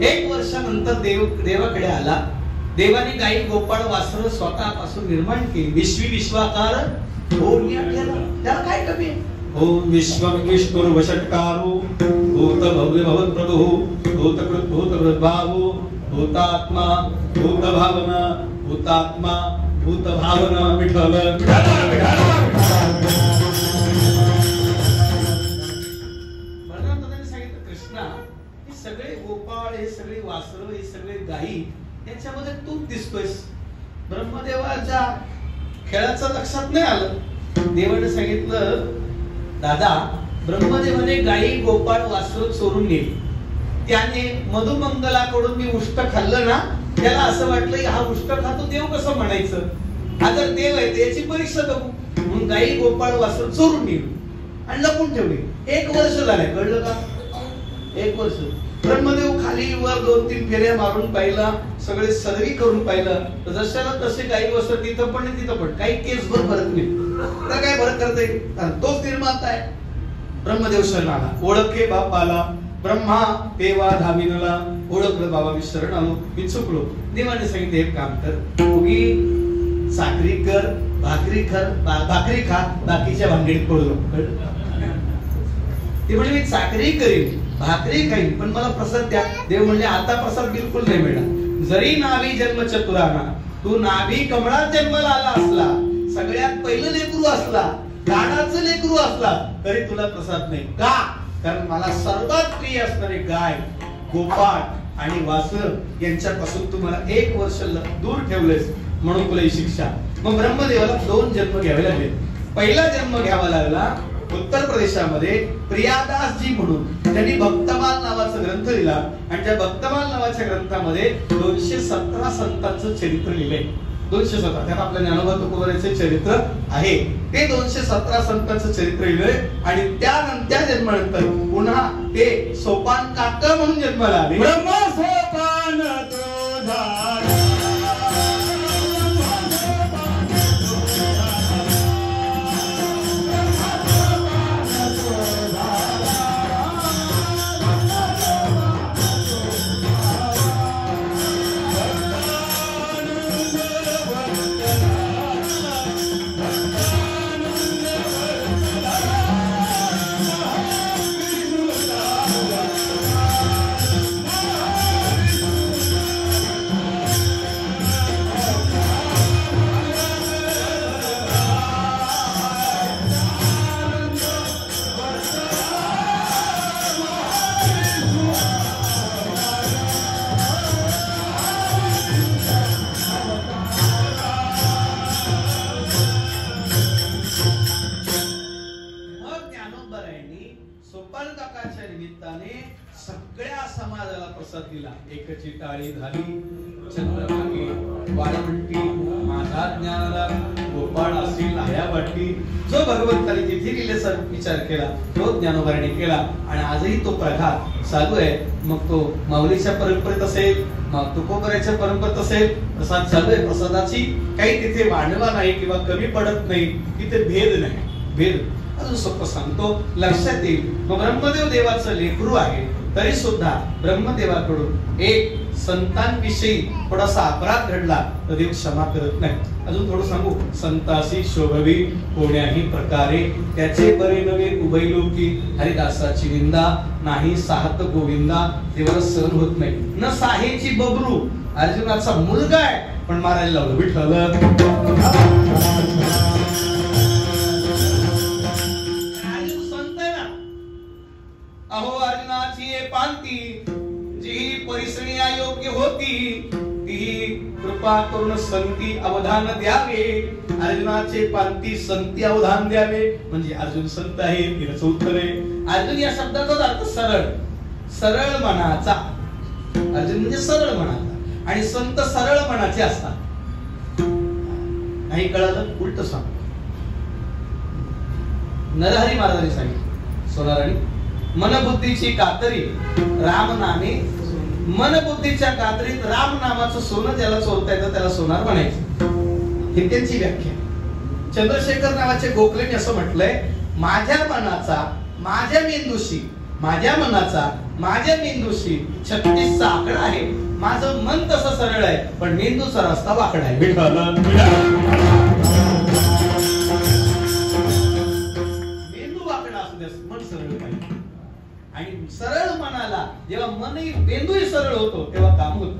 1 वर्षानंतर देवाकडे आला. देवाने गायी गोपाळ वासर स्वतःपासून निर्माण केली. विश्वाकार त्याला काय कमी आहे? ओम विश्वं विष्णुर्वषट्कारो भूत भव्य भवत्प्रभो भूतकृत भूतवृद्भावो भूतात्मा भूतभावना भूतात्मा भूतभावना विठ्ठल सगळे गोपाळ हे सगळे वासर हे सगळे गायी यांच्यामध्ये तूच दिसतोयस. ब्रह्मदेवाच्या खेळाचं लक्षात नाही आलं. देवाने सांगितलं दादा ब्रह्मदेवाने गायी गोपाळ वासर चोरून नेली. त्याने मधुमंगलाकडून मी उष्ट खाल्लं ना त्याला असं वाटलं हा उष्ट खातो देव कसं म्हणायचं. हा जर देव आहे त्याची परीक्षा बघू म्हणून गायी गोपाळ वासर चोरून नेली आणि लपून ठेवली. 1 वर्ष झालंय. कळलं का? 1 वर्ष. ब्रह्मदेव खाली वर 2-3 फेऱ्या मारून पाहिला. सगळे सर्वे करून पाहिलं. जशाला तसे गायी वासर तिथं पण तिथं पण काही केस भर फरक नाही. तर काय फरक करते तोच निर्माता आहे. ब्रह्मदेव शरण आला. ओळखे बापाला ब्रह्मा देवा धाविनला. ओळखलं बाबा मी शरण आलो मी चुकलो. देवाने सांगितलं एक काम कर उगी साखरी कर भाकरी खा बाकीच्या भांगडीत पडू नको. ते म्हणजे मी चाकरी करीन भाकरी खाईन पण मला प्रसाद द्या. देव म्हणले आता प्रसाद बिलकुल नाही मिळणार. जरी नाभी जन्म चतुराना तू नाभी कमळात जन्माला आला असला सगळ्यात पहिलं लेकरू असला गाडाचं लेकरू असला तरी तुला प्रसाद नाही. का? कारण मला सर्वात प्रिय असणारे गाय गोपाळ आणि वासर यांच्यापासून तुम्हाला 1 वर्ष दूर ठेवलेस म्हणून तुला ही शिक्षा. मग ब्रह्मदेवाला 2 जन्म घ्यावे लागले. पहिला जन्म घ्यावा लागला उत्तर प्रदेशामध्ये प्रियादास जी म्हणून त्यांनी भक्तमाल नावाचा ग्रंथ लिहिला आणि त्या भक्तमाल नावाच्या ग्रंथामध्ये 217 संतांचं चरित्र लिहिलंय. 217 त्यात आपल्या ज्ञानोबा तुकोबाराचे चरित्र आहे. ते 217 संतांचं चरित्र लिहिलंय आणि त्या जन्मानंतर पुन्हा ते सोपान काका म्हणून जन्माला आले. ब्रह्म सोपान तुझा सगळ्या समाजाला प्रसाद दिला. एकची टाळी झाली चंद्रभागी वाळवंटी माझा ज्ञानाला गोपाळ असेल आया वाटली. जो भगवंताने जिथे लिहिलेचा विचार केला तो ज्ञानोबाने केला आणि आजही तो प्रघात चालू आहे. मग तो माऊलीच्या परंपरेत असेल मग तुकोबराच्या परंपरेत असेल प्रसाद चालू आहे. प्रसादाची काही तिथे वाढवा नाही किंवा कमी पडत नाही. तिथे भेद नाही. भेद अजून सोपं सांगतो लक्षात येईल. मग ब्रह्मदेव देवाचं लेकरू आहे तरी सुद्धा ब्रह्मदेवाकडून एक संतांविषयी थोडासा अपराध घडला तर देव क्षमा करत नाही. अजून थोडं सांगू. संतासी शोभवी कोण्याही प्रकारे त्याचे बरे नवे उभयलोकी हरिदासाची निंदा नाही साहत गोविंदा. देवाला सहन होत नाही. न साहेची बबरू अर्जुनाचा मुलगा आहे पण मारायला लावलं विठ्ठल. अहो अर्जुनाची पांती जी परिसणी अयोग्य होती ती कृपा करून संती अवधान द्यावे. अर्जुनाचे पांती संती अवधान द्यावे म्हणजे अर्जुन संत आहे. तिचं उत्तर आहे अर्जुन या शब्दाचा अर्थ सरळ सरळ मनाचा. अर्जुन म्हणजे सरळ मनाचा आणि संत सरळ मनाचे असतात. नाही कळलं उलट सांग. नरहरी महाराजांनी सांगितलं सोनाराणी मनबुद्धीची कातरी राम नामे, मनबुद्धीच्या कातरीत राम नामाचं सोनं ज्याला चोरता येतं त्याला सोनार म्हणायचं. ही त्यांची व्याख्या. चंद्रशेखर नावाचे गोखलेने असं म्हटलंय, माझ्या मनाचा माझ्या मेंदूशी, माझ्या मनाचा माझ्या मेंदूशी 36चा आकडा आहे. माझं मन तसं सरळ आहे पण मेंदूचा रस्ता वाकडा आहे. मेंदू वाकडा असू द्या, मन सरळ पाहिजे. आणि सरळ मनाला जेव्हा मनही मेंदूही सरळ होतो तेव्हा काम होतं.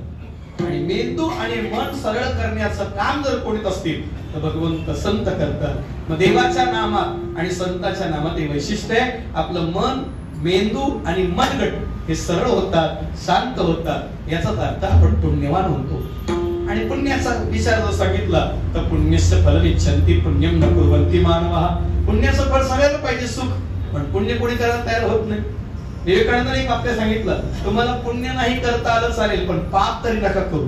आणि मेंदू आणि मन सरळ करण्याचं काम जर कोणीत असतील तर भगवंत संत करतात. मग देवाच्या नामात आणि संताच्या नामात हे वैशिष्ट्य आहे. आपलं मन, मेंदू आणि मनगट हे सरळ होतात, शांत होतात. याचाच अर्थ आपण पुण्यवान होतो. आणि पुण्याचा विचार जर सांगितला तर पुण्यस्य फलमिच्छन्ति पुण्यम न कुर्वन्ति मानवः. पुण्याचं फळ सगळ्याला पाहिजे, सुख, पण पुण्य कोणी करायला तयार होत नाही. विवेकानंदांनी एक वाक्य सांगितलं, तुम्हाला पुण्य नाही करता आलं चालेल पण पाप तरी नका करू.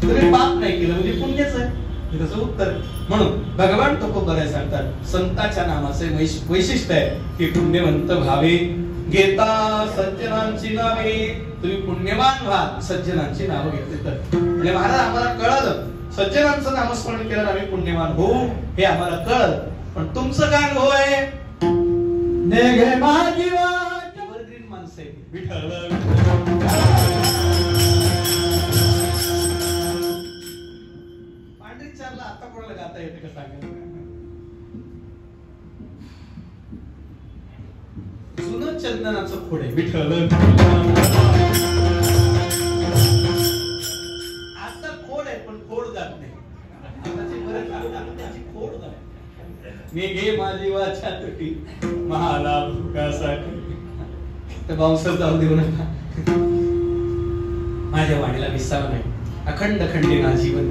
तुम्ही पाप नाही केलं म्हणजे पुण्यच आहे. त्याचं उत्तर. म्हणून भगवान तुकोबराय सांगतात संताच्या नामाचे वैशिष्ट्य आहे की पुण्यवंत भावे घेता सज्जनांची नावे. तुम्ही पुण्यवान व्हा सज्जनांची नावं घेतली तर. म्हणजे महाराज आम्हाला कळलं सज्जनांचं नामस्मरण केलं आम्ही पुण्यवान होऊ हे आम्हाला कळलं. पण तुमचं काय अनुभव आहे? नेघे माझीवा एव्हरग्रीन माणसं आहे. पांढरीचारला आता कोणाला गाता येते का सांगा? जुनं चंदनाचं खोड आहे विठ्ठल. आता खोड आहे पण खोड जात नाही. आताची बरेच खोड जात. मेघे माझी वाचा तुटी महालाभ सुखासाठी. तर बाउन्सर जाऊ देऊ नका. माझ्या वाणीला विसावा नाही. अखंड खंडे ना जीवन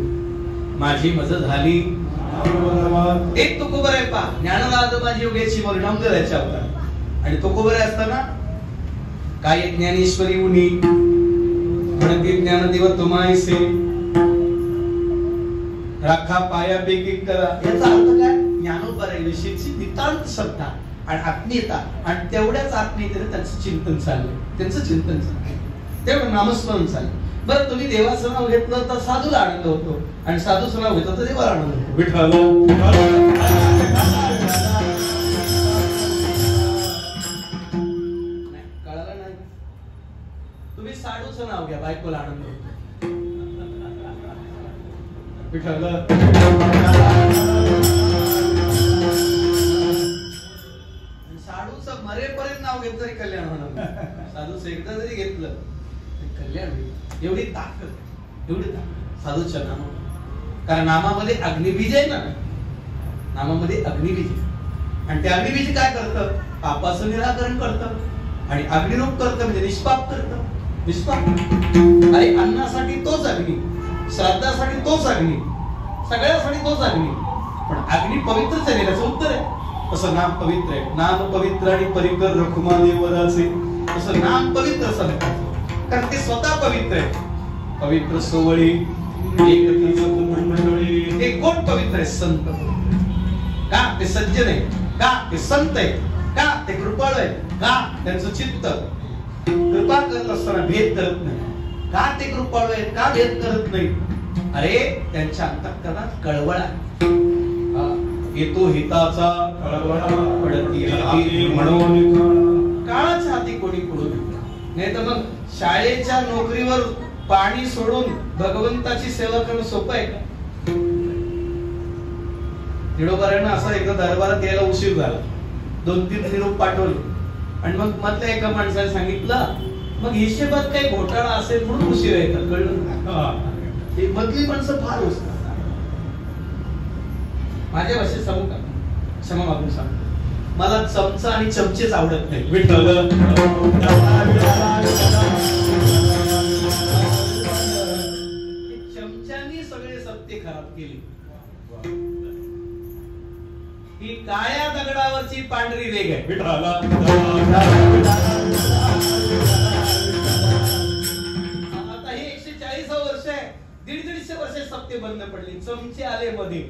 माझी मज झाली. एक तुकोबराय पा ज्ञानराज माझी योग्याची परिणाम करायचा होता. आणि तुकोबराय असताना काय ज्ञानेश्वरी उनी म्हणते ज्ञान देव तुम्हाईसे राखा पायापैकी करा. याचा अर्थ काय? ज्ञानोबराय विषयीची नितांत श्रद्धा आणि आत्मीयता आणि तेवढ्याच आत्मीयतेने त्यांचं चिंतन चाललंय. त्यांचं चिंतन चाललंय तेवढं नामस्मरण चाललंय. बरं तुम्ही देवाचं नाव घेतलं तर साधूला आनंद होतो आणि साधूचं नाव घेतलं तर देवाला आनंद होतो. विठ्ठल कळालं नाही? तुम्ही साधूचं नाव घ्या बायकोला आनंद होतो. विठ्ठल साधूचं मरेपर्यंत नाव घेतलं तरी कल्याण होणार. साधूचं एकदा जरी घेतलं तरी कल्याण होईल. एवढी ताकद, एवढी ताकद साधूच्या नामात. कारण नामामध्ये अग्निबीज आहे ना, नामामध्ये अग्निबीज. आणि ते अग्निबीज काय करतं? पापाचं निराकरण करतं आणि अग्निरूप करतं म्हणजे निष्पाप करतं. निष्पाप. अरे अन्नासाठी तोच अग्नी, श्राद्धासाठी तोच अग्नी, सगळ्यासाठी तोच अग्नी. पण अग्नी पवित्रच आहे त्याचं उत्तर आहे. तसं नाम पवित्र आहे. नाम पवित्र आणि परिकर रखुमा देवराचे. तसं नाम पवित्र संतांचं कारण ते स्वतः पवित्र आहे. पवित्र सोवळी ते कोण पवित्र आहे? संत. का? ते सज्जन आहे. का? ते संत आहे. का? ते कृपाळू आहे. का? त्यांचं चित्त कृपा करत असताना भेद करत नाही. का ते कृपाळू आहे? का भेद करत नाही? अरे त्यांच्या अंतःकरणात कळवळा येतो हिताचा कळवळा पडती हाती म्हणून काळाच्या हाती कोणी पडू नाही. तर मग शाळेच्या नोकरीवर पाणी सोडून भगवंताची सेवा करणं सोपं आहे का? निरोबरांना असं एकदा दरबारात यायला उशीर झाला. 2-3 निरोप पाठवले आणि मग मधल्या एका माणसाने सांगितलं मग हिशेबात काही घोटाळा असेल म्हणून उशीर येतात. कळलं? मधली माणसं फार असतात. माझ्या भाषेत सांगू का? क्षमा मागून सांग. मला चमचा आणि चमचेच आवडत नाही. विठ्ठल चमच्यानी सगळे सत्य खराब केले. ही काळ्या दगडावरची पांढरी रेघ आहे. विठ्ठल आता हे 140 वर्ष आहे. 150 वर्ष सत्य बंद पडली. चमचे आले मध्ये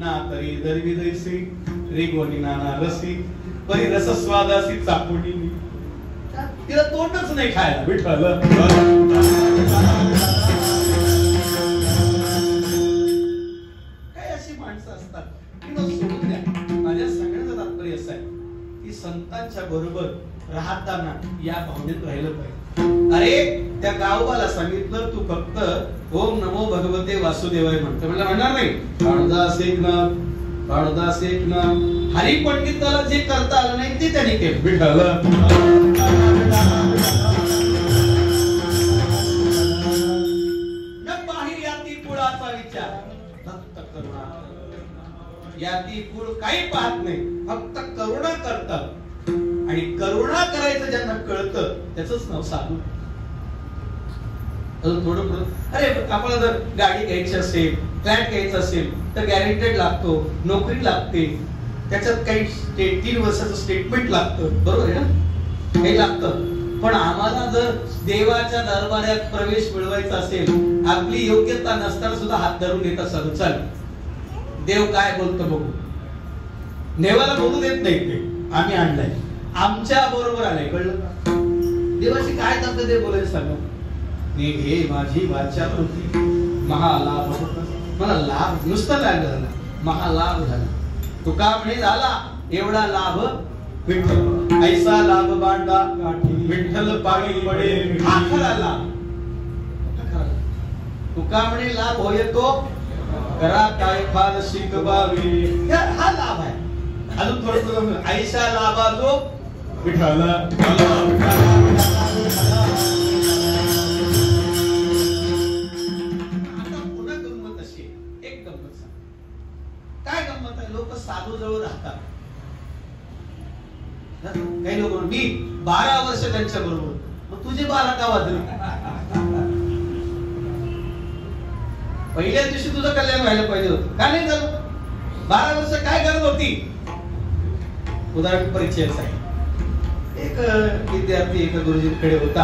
ना तरी दरवी दैसी रेगोनी नाना रसी परी रसस्वादासी चापुणी तिला तोंडच नाही खायला विठ्ठल. काय अशी माणसं असतात की मग सोडून द्या. माझ्या सगळ्यांचं तात्पर्य असं आहे की संतांच्या बरोबर राहताना या भावनेत राहिलं पाहिजे. अरे त्या गावबाला सांगितलं तू फक्त ओम नमो भगवते वासुदेवाय म्हणतो मला म्हणणार नाही. काळदास एक ना हरी पंडिताला जे करता आलं नाही ते त्यांनी केलं विठ्ठल. बाहेर याती कुळाचा विचार फक्त करुणा. याती कुळ काही पाहत नाही फक्त करुणा करतात आणि करुणा करायचं ज्यांना कळतं त्याचंच नाव साधू. थोडं अरे आपल्याला जर गाडी घ्यायची असेल फ्लॅट घ्यायचा असेल तर गॅरेंटेड लागतो नोकरी लागते त्याच्यात काही 3 वर्षाचं स्टेटमेंट लागतं बरोबर आहे ना काही लागतं. पण आम्हाला जर देवाच्या दरबारात प्रवेश मिळवायचा असेल आपली योग्यता नसताना सुद्धा हात धरून येत असतात चल देव काय बोलतो बघू. देवाला बोलू देत नाही ते आम्ही आणलंय आमच्या बरोबर आलंय कळलं. देवाची काय ताकद आहे बोलायचं सांगा. निघे माझी वाचा होती महालाभ मला लाभ नुसतं लागला महालाभ झाला. तुका म्हणे झाला एवढा लाभ विठ्ठल ऐसा लाभ बांडा विठ्ठल पाणी पडे हा खरा लाभ. तुका म्हणे लाभ होय तो करा काय फार शिकवावे हा लाभ आहे. अजून थोडं ऐसा लाभा जो विठ्ठल. काय गंमत आहे लोक साधू जवळ राहतात. काही लोक मी 12 वर्ष त्यांच्या बरोबर मग तुझे 12 का वाजले. पहिल्या दिवशी तुझं कल्याण व्हायला पाहिजे होतं का नाही झालं. 12 वर्ष काय गरज होती. उदाहरण परिचयाचा आहे. एक विद्यार्थी एका गुरुजींकडे होता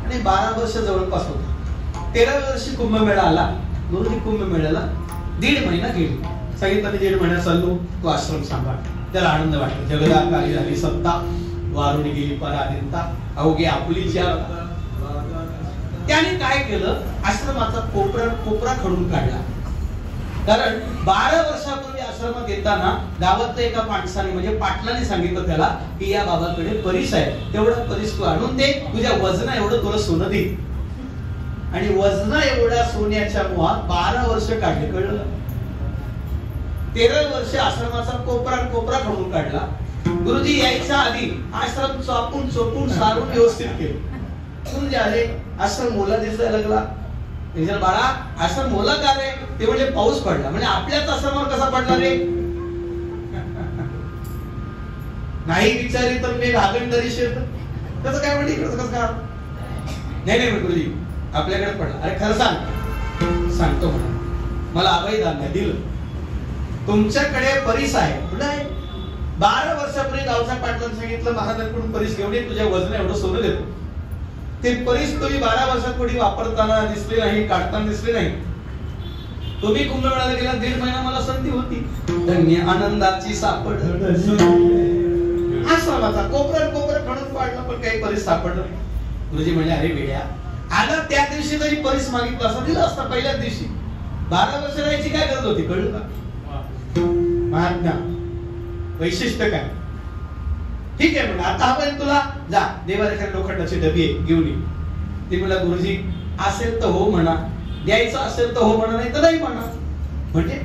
आणि 12 वर्ष जवळपास होता. 13व्या वर्षी कुंभमेळा आला. गुरुजी कुंभमेळ्याला 1.5 महिना गेले. सांगितलं 1.5 महिना चाललो तो आश्रम सांभाळ. त्याला आनंद वाटला. जगदाकारी झाली सत्ता वारुणी गेली पराधीनता अवघी आपली चार. त्याने काय केलं आश्रमाचा कोपरा खडून काढला. कारण 12 वर्षापूर्वी आश्रमात येताना गावातल्या एका माणसाने म्हणजे पाटलाने सांगितलं त्याला की या बाबाकडे परीस आहे तेवढा परीस तू आणून दे तुझ्या वजना एवढं तुला सोनं दे. आणि वजना एवढ्या सोन्याच्या मोहात 12 वर्ष काढले कळलं. 13 वर्ष आश्रमाचा कोपरा खडून काढला. गुरुजी यायच्या आधी आश्रम चापून चोपून सारून व्यवस्थित केलं. म्हणजे आले आश्रम मोला दिसायला लागला. बाळा आश्रम मोला का रे ते म्हणजे पाऊस पडला म्हणजे आपल्याच आश्रमावर कसा पडला रे. नाही विचारी तर मी घागण तरी शेत कसं काय म्हणजे कसं काय नाही गुरुजी आपल्याकडे पडला. अरे खरं सांगतो म्हणा मला अभयदान नाही दिलं. तुमच्याकडे परीस आहे कुठे आहे. 12 वर्षापूर्वी गावच्या पाटलांनी सांगितलं महाराजांकडून परीस घेऊन ये तुझ्या वजन एवढं सोनं देतो. ते परीस तुम्ही 12 वर्षापूर्वी वापरताना दिसले नाही काढताना दिसले नाही. तुम्ही कुंभमेळ्याला गेला 1.5 महिना मला संधी होती. धन्य आनंदाची सापड. आश्रमाचा कोपरा खणून पाडला पण काही परीस सापडलं. गुरुजी म्हणले अरे वेड्या आला त्या दिवशी जरी परीस मागितलं असं दिलं असतं पहिल्याच दिवशी. 12 वर्ष राहायची काय गरज होती कळलं का. महात्मा वैशिष्ट्य काय ठीक आहे म्हणा आता आपण तुला जा देवाऱ्याच्या लोखंडाची डबी घेऊन ये. ते मला गुरुजी असेल तर हो म्हणा द्यायचं असेल तर हो म्हणा नाही तर नाही म्हणा. म्हणजे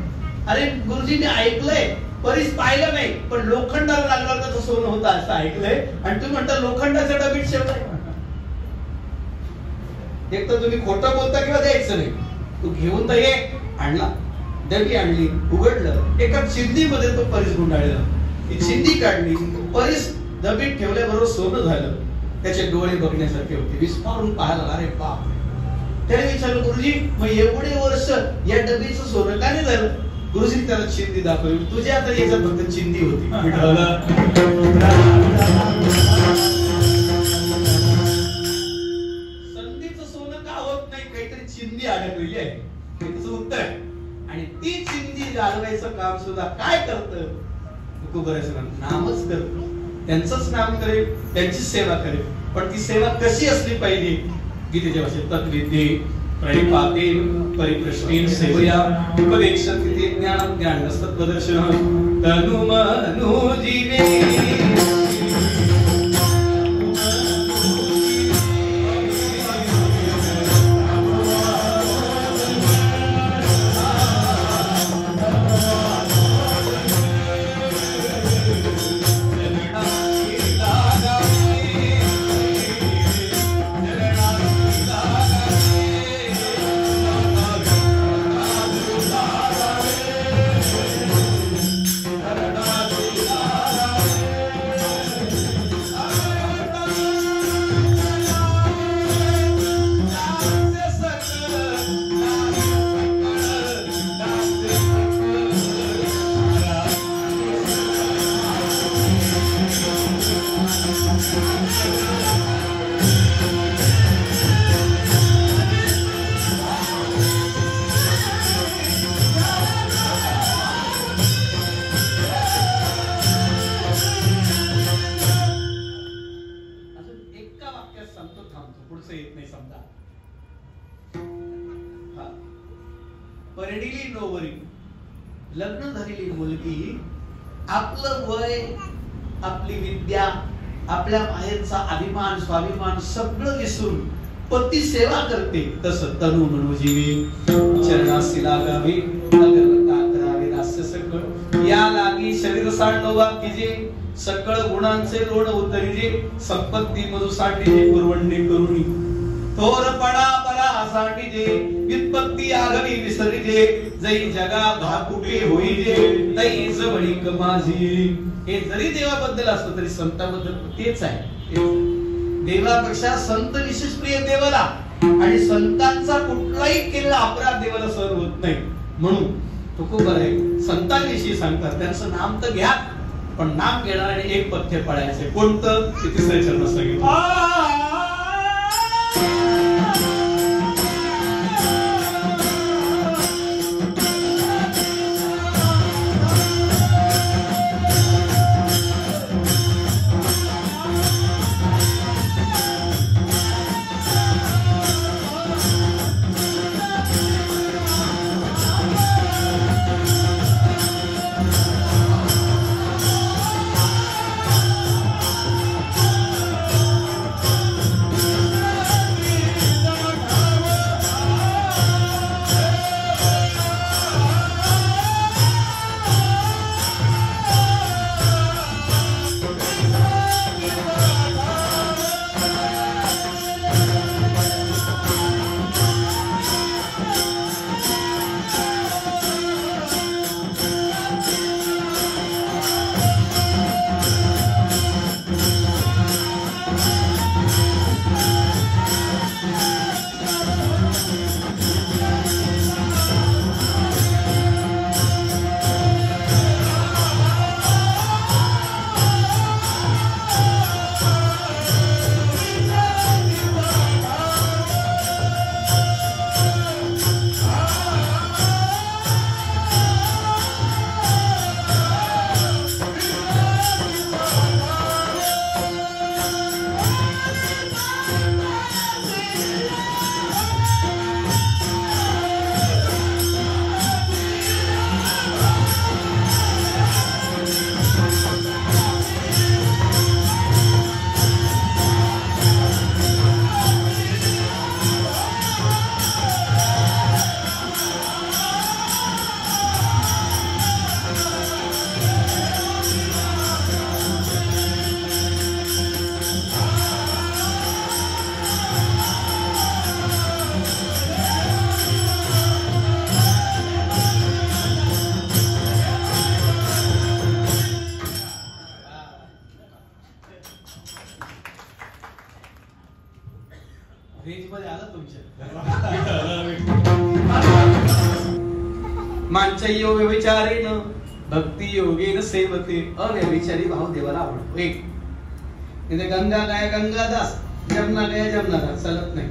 अरे गुरुजी मी ऐकलंय परीस पाहिलं नाही पण लोखंडाला लागलं तर सोनं होतं असं ऐकलंय आणि तुम्ही म्हणता लोखंडाच्या डबीत ठेवलंय. एक तर तुम्ही खोटं बोलता किंवा द्यायचं नाही. तू घेऊन तर ये. आणला डबी आणली उघडलं एका चिंदीमध्ये तो परीस गुंडाळला. ती चिंदी काढली परीस डबीत ठेवल्याबरोबर सोनं झालं. त्याचे डोळे बघण्यासारखे होते. विस्फारून पाहायला अरे बाप. त्याने विचारलं गुरुजी मग एवढे वर्ष या डबीचं सोनं का नाही झालं. गुरुजी त्याला चिंदी दाखवली. तुझ्या आता याच्यात फक्त चिंदी होती. संधीचं सोनं का होत नाही काहीतरी चिंदी अडकलेली आहे त्याचं उत्तर आहे. आणि ती चिंदी घालवायचं काम सुद्धा काय करतं तुकोबराचं नामच कर, त्यांचंच नाम करे, त्यांची सेवा करे. पण ती सेवा कशी असली पाहिजे? गीतेच्या भाषेत तत्विद्ये प्रणिपाते परिप्रश्नेन सेवया उपदेक्षते ज्ञानं ज्ञानस्तत्त्वदर्शनं तनु मनो जीवे. परडिली नोवरी, लग्न झालेली मुलगी आपलं वय, आपली विद्या, आपल्या बाहेरचा अभिमान स्वाभिमान सगळं विसरून पती सेवा करते. तसं तनु मनो जीवे चरणासी लागावे अगरता करावे दास्य सकळ या लागी शरीर सांडोबा कीजे सकळ गुणांचे लोण उतरिजे संपत्ती मधु साठीजे पुरवंडे करुणी थोर पडा परा साठीजे वित्पत्ती आघवी विसरिजे जई जगा धाकुटे होईजे तई जवळीक माझी. हे जरी देवाबद्दल असतं तरी संतांबद्दल तेच आहे. देवापेक्षा संत विशेष प्रिय देवाला, आणि संतांचा कुठलाही केलेला अपराध देवाला सहन होत नाही. म्हणून तुकोबराय संतांविषयी सांगतात, त्यांचं नाम तर घ्या, पण नाम घेणाऱ्याने एक पथ्य पाळायचे. कोणतं? ते तिसऱ्या चरणात सांगितलं. मांचयो व्यभिचारेन भक्ती योगेन सेवते. अव्यभिचारी भाव देवाला आवडतो. एक इथे गंगा गाय गंगादास, जमना गाय जमनादास चालत नाही.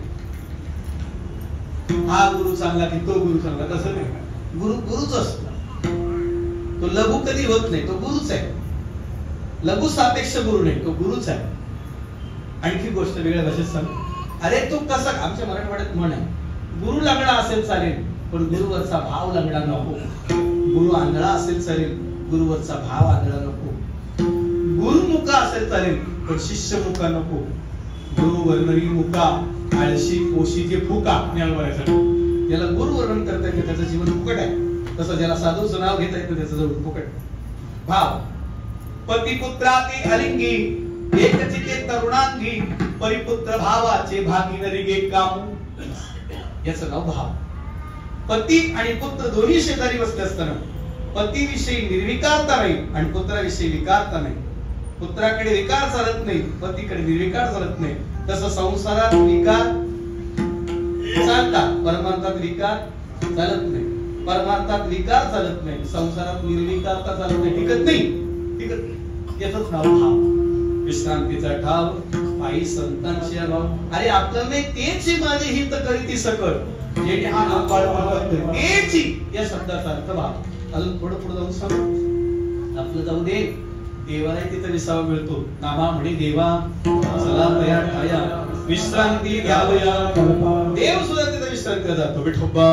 हा गुरु चांगला की तो गुरु चांगला तसं नाही. गुरु गुरुच असतो. तो लघु कधी होत नाही, तो गुरुच आहे. लघु सापेक्ष गुरु नाही, तो गुरुच आहे. आणखी गोष्ट वेगळ्या भाषेत सांग. अरे तू कसा, आमच्या मराठवाड्यात म्हण आहे, गुरु लंगडा असेल चालेल पण गुरुवरचा भाव लंगडा नको. गुरु आंधळा असेल चालेल, गुरुवरचा भाव आंधळा नको. गुरु मुका असेल चालेल पण शिष्य मुका नको. गुरु वर्णरी मुका, आळशी पोशीचे फुका. ज्ञानवरायसाठी याला गुरु वर्णन करता येतं त्याचं जीवन फुकट आहे. तसं ज्याला साधूचं नाव घेता येतं त्याचं जवळ फुकट. भाव पती पुत्राती अलिंगी, एकचिते तरुणांगी, परिपुत्र भावाचे भागीनरी गे काम. याचं नाव भाव. पती आणि पुत्र दोन्ही शेजारी बसले असताना पतीविषयी निर्विकारता नाही आणि पुत्राविषयी विकारता नाही. पुत्राकडे विकार चालत नाही, पतीकडे निर्विकार चालत नाही. तसं संसारात विकार चालतात, परमार्थात विकार चालत नाही. परमार्थात विकार चालत नाही, संसारात निर्विकारता चालत नाही. टिकत नाही, टिकत नाही. याचंच नाव भाव. विश्रांतीचा ठाव पायी संतांची अभाव. अरे आपलं नाही तेची माझे हित करीती सकट, जेणे हा नाव बाळगत तेची या शब्दाचा अर्थ भाव. अजून थोडं पुढे जाऊन सांग. आपलं जाऊ दे, देवाला तिथं विसावा मिळतो. नामा म्हणे देवा चला तया ठाया, विश्रांती घ्यावया. देव सुद्धा तिथं विश्रांतीला जातो. विठोबा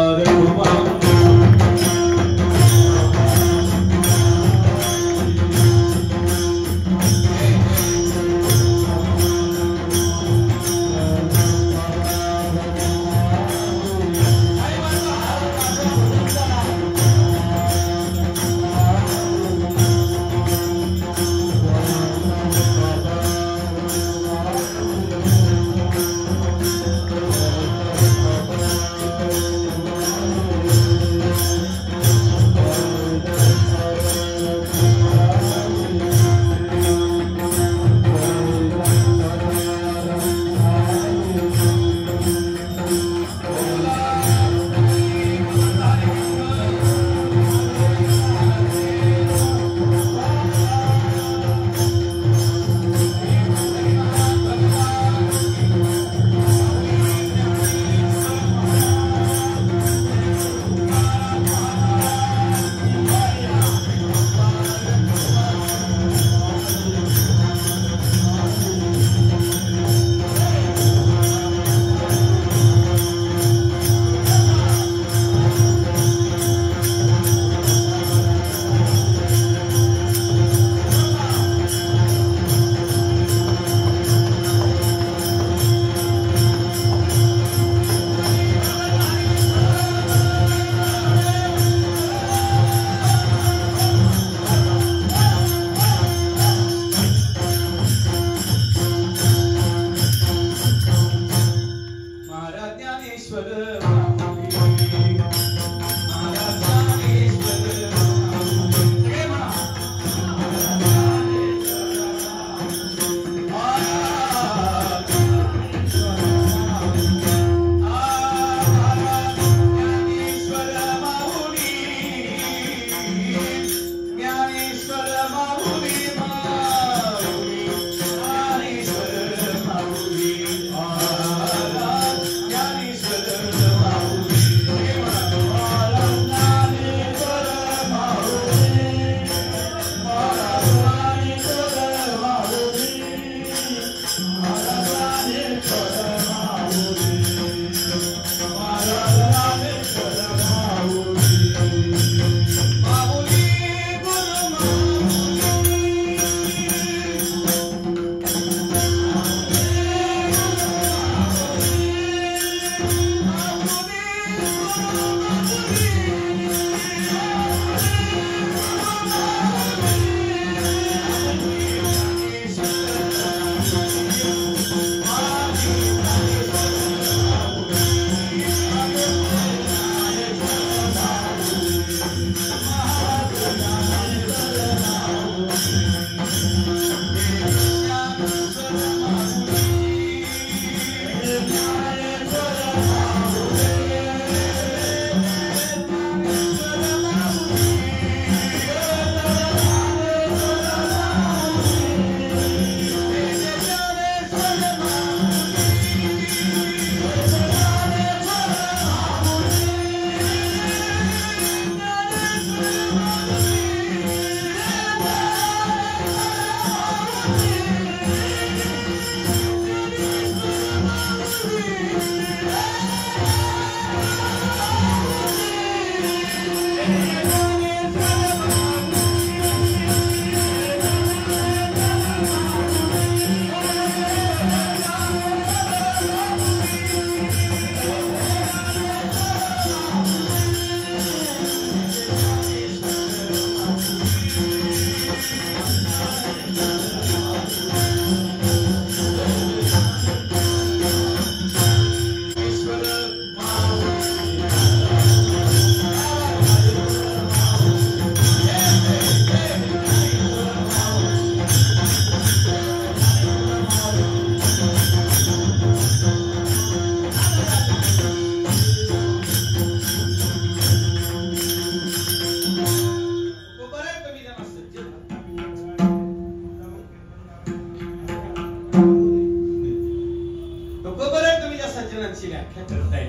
व्याख्या करताय,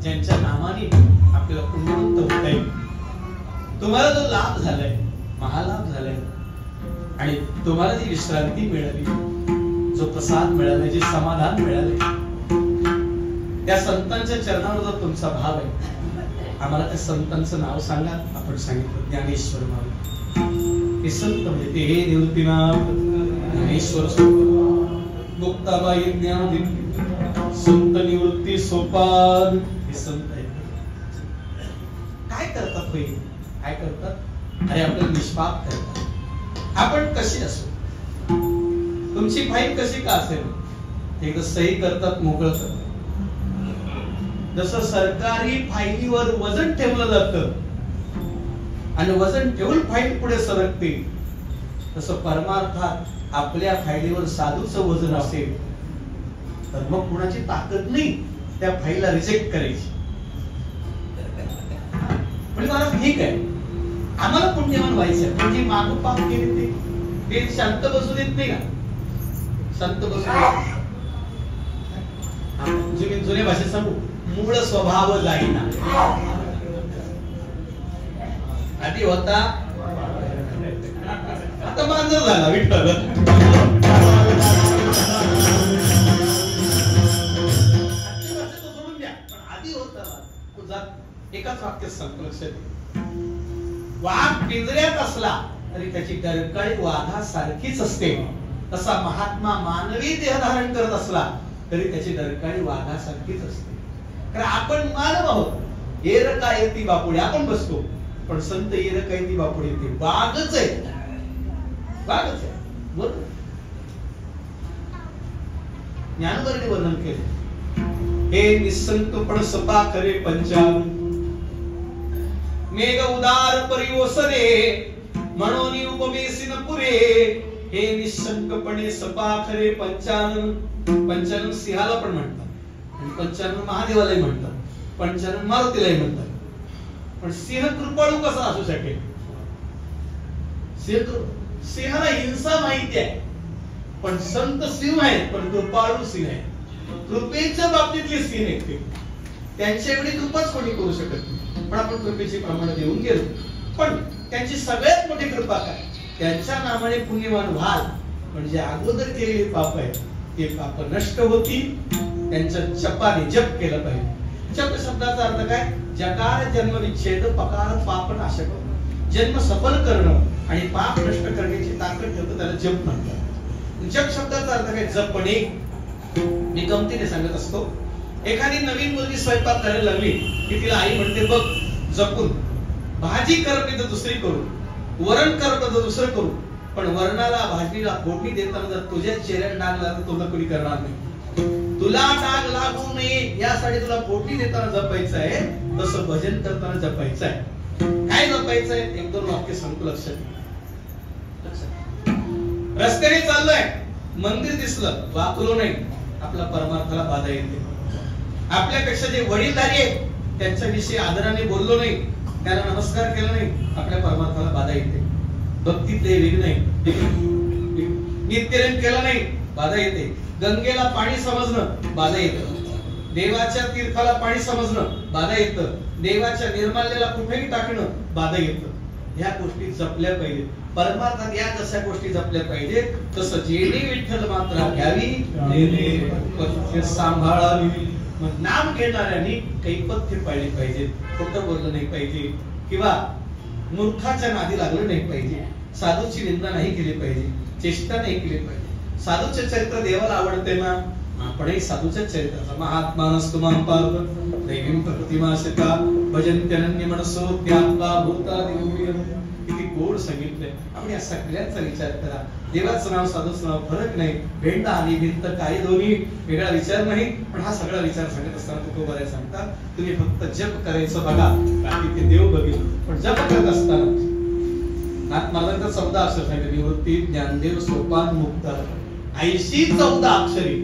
ज्यांच्या नामाने आपल्याला पुण्यवंत होता येईल. तुम्हाला जो लाभ झालाय, महालाभ झालाय, आणि तुम्हाला जी विश्रांती मिळाली, जो प्रसाद मिळाला, जे समाधान मिळाले, त्या संतांच्या चरणावर जो तुमचा भाव आहे, आम्हाला त्या संतांचं नाव सांगा. आपण सांगितलं ज्ञानेश्वर नाव. हे संत म्हणजे ते हे निवृत्तीनाथ ज्ञानेश्वर मुक्ताबाई ज्ञान संत निवृत्ती सोपान. हे संत आहेत. काय करतात होईल? काय करतात? अरे आपल्याला निष्पाप करतात. आपण कशी असो, तुमची फाईल कशी का असेल, एकदा सही करतात, मोकळं करतात. जसं सरकारी फाईलीवर वजन ठेवलं जातं आणि वजन ठेवून फाईल पुढे सरकते, तसं परमार्थात आपल्या फाईलीवर साधूचं वजन असेल तर मग कुणाची ताकद नाही त्या फाईलला रिजेक्ट करायची. म्हणजे मला ठीक आहे, आम्हाला पुण्यवान व्हायचं, पण जी मागं पाप केली ते शांत बसू देत नाही का? शांत बसू देत. जुन्या भाषेत सांगू, मूळ स्वभाव जाईना. आधी होता, आता मांजर झाला. विठ्ठल सोडून द्या, पण आधी होता. एकाच वाक्यात सांगतो, लक्षात. वाघ पिंजऱ्यात असला तरी त्याची डरकाळी वाघासारखीच असते. तसा महात्मा मानवी देह धारण करत असला तरी त्याची डरकाळी वाघासारखीच असते. कारण आपण मानव आहोत. एरका येती बापुडे आपण बसतो, पण संत एरका येती बापुडे येते. वाघच आहे, वाघच आहे. बरोबर. ज्ञानवर्णी वर्णन केले. हे निसंतपण सपा करे पंचान, मेघ उदार परिओसरे, म्हणून उपमेसिन पुरे. हे निशंकपणे सपा खरे पंचानन. पंचानन सिंहाला पण म्हणतात, आणि पंचानन महादेवालाही म्हणतात, पंचानन मारुतीलाही म्हणतात. पण सिंह कृपाळू कसा असू शकेल? सिंहाला हिंसा माहिती आहे, पण संत सिंह आहेत, पण कृपाळू सिंह आहे. कृपेच्या बाबतीतले सिंह आहेत ते. त्यांच्या एवढी कृपाच कोणी करू शकत नाही. पण आपण कृपेची प्रमाण देऊन गेलो. पण त्यांची सगळ्यात मोठी कृपा काय? त्यांच्या नावाने पुण्यवान व्हाल, म्हणजे अगोदर केलेली पाप आहे ते पाप नष्ट होतील. त्यांच्या जपाने जप केलं पाहिजे. जप शब्दाचा अर्थ काय? जकार जन्म विच्छेद, पकार पाप नाशक. जन्म सफल करणं आणि पाप नष्ट करण्याची ताकद ठेवतं, त्याला जप म्हणतात. जप शब्दाचा अर्थ काय? जपणे. मी गमतीने सांगत असतो, एखादी नवीन मुलगी स्वयंपाक करायला लागली की तिला आई म्हणते, बघ जपून भाजी कर तर दुसरी करू, वरण कर तर दुसरं करू, पण वरणाला भाजीला फोडणी देताना जर तुझ्या चेहऱ्याला डाग लागला तर तुला कोणी करणार नाही. तुला डाग लागू नये यासाठी तुला फोडणी देताना जपायचं आहे, तसं भजन करताना जपायचं आहे. काय जपायचं आहे? एक दोन वाक्य सांगतो, लक्षात. रस्त्याने चाललोय, मंदिर दिसलं, वाकलो नाही, आपल्या परमार्थाला बाधा येते. आपल्यापेक्षा जे वडीलधारी आहेत त्यांच्याविषयी आदराने बोललो नाही, त्यांना नमस्कार केला नाही, आपल्या परमार्थाला बाधा येते. भक्तीतले विघ्न नाही, नित्यनेम केला नाही, बाधा येते. गंगेला पाणी समजणं, बाधा येतं. देवाच्या तीर्थाला पाणी समजणं, बाधा येतं. देवाच्या निर्माल्याला कुठेही टाकणं, बाधा येतं. ह्या गोष्टी जपल्या पाहिजे. परमार्थात या कशा गोष्टी जपल्या पाहिजे? तसं जेणे विठ्ठल मात्रा घ्यावी, सांभाळावी. मग नाम घेणाऱ्यांनी कैपथ्य पाळले पाहिजे, खोटं बोललं नाही पाहिजे, किंवा मूर्खाच्या नादी लागलं नाही पाहिजे, साधूची निंदा नाही केली पाहिजे, चेष्टा नाही केली पाहिजे. साधूचे चरित्र देवाला आवडते ना, आपणही साधूच्या चरित्राचा महात्मानस्तुमां पार्थ दैवीं प्रकृतिमासिता भजन्त्यनन्य मनसो त्यात्मा भूता देवोयम. किती गोड सांगितलंय. आपण या सगळ्यांचा विचार करा. देवाचं नाव साधूचं नाव फरक नाही. भेंड आणि भिंत काही दोन्ही वेगळा विचार नाही. पण हा सगळा विचार सांगत असताना तुकोबाराय सांगतात, तुम्ही फक्त जप करायचं बघा, बाकी ते देव बघेल. पण जप करत असताना नाथ महाराजांचा 14 अक्षर सांगितले, निवृत्ती ज्ञानदेव सोपान मुक्त. 80-14 अक्षरी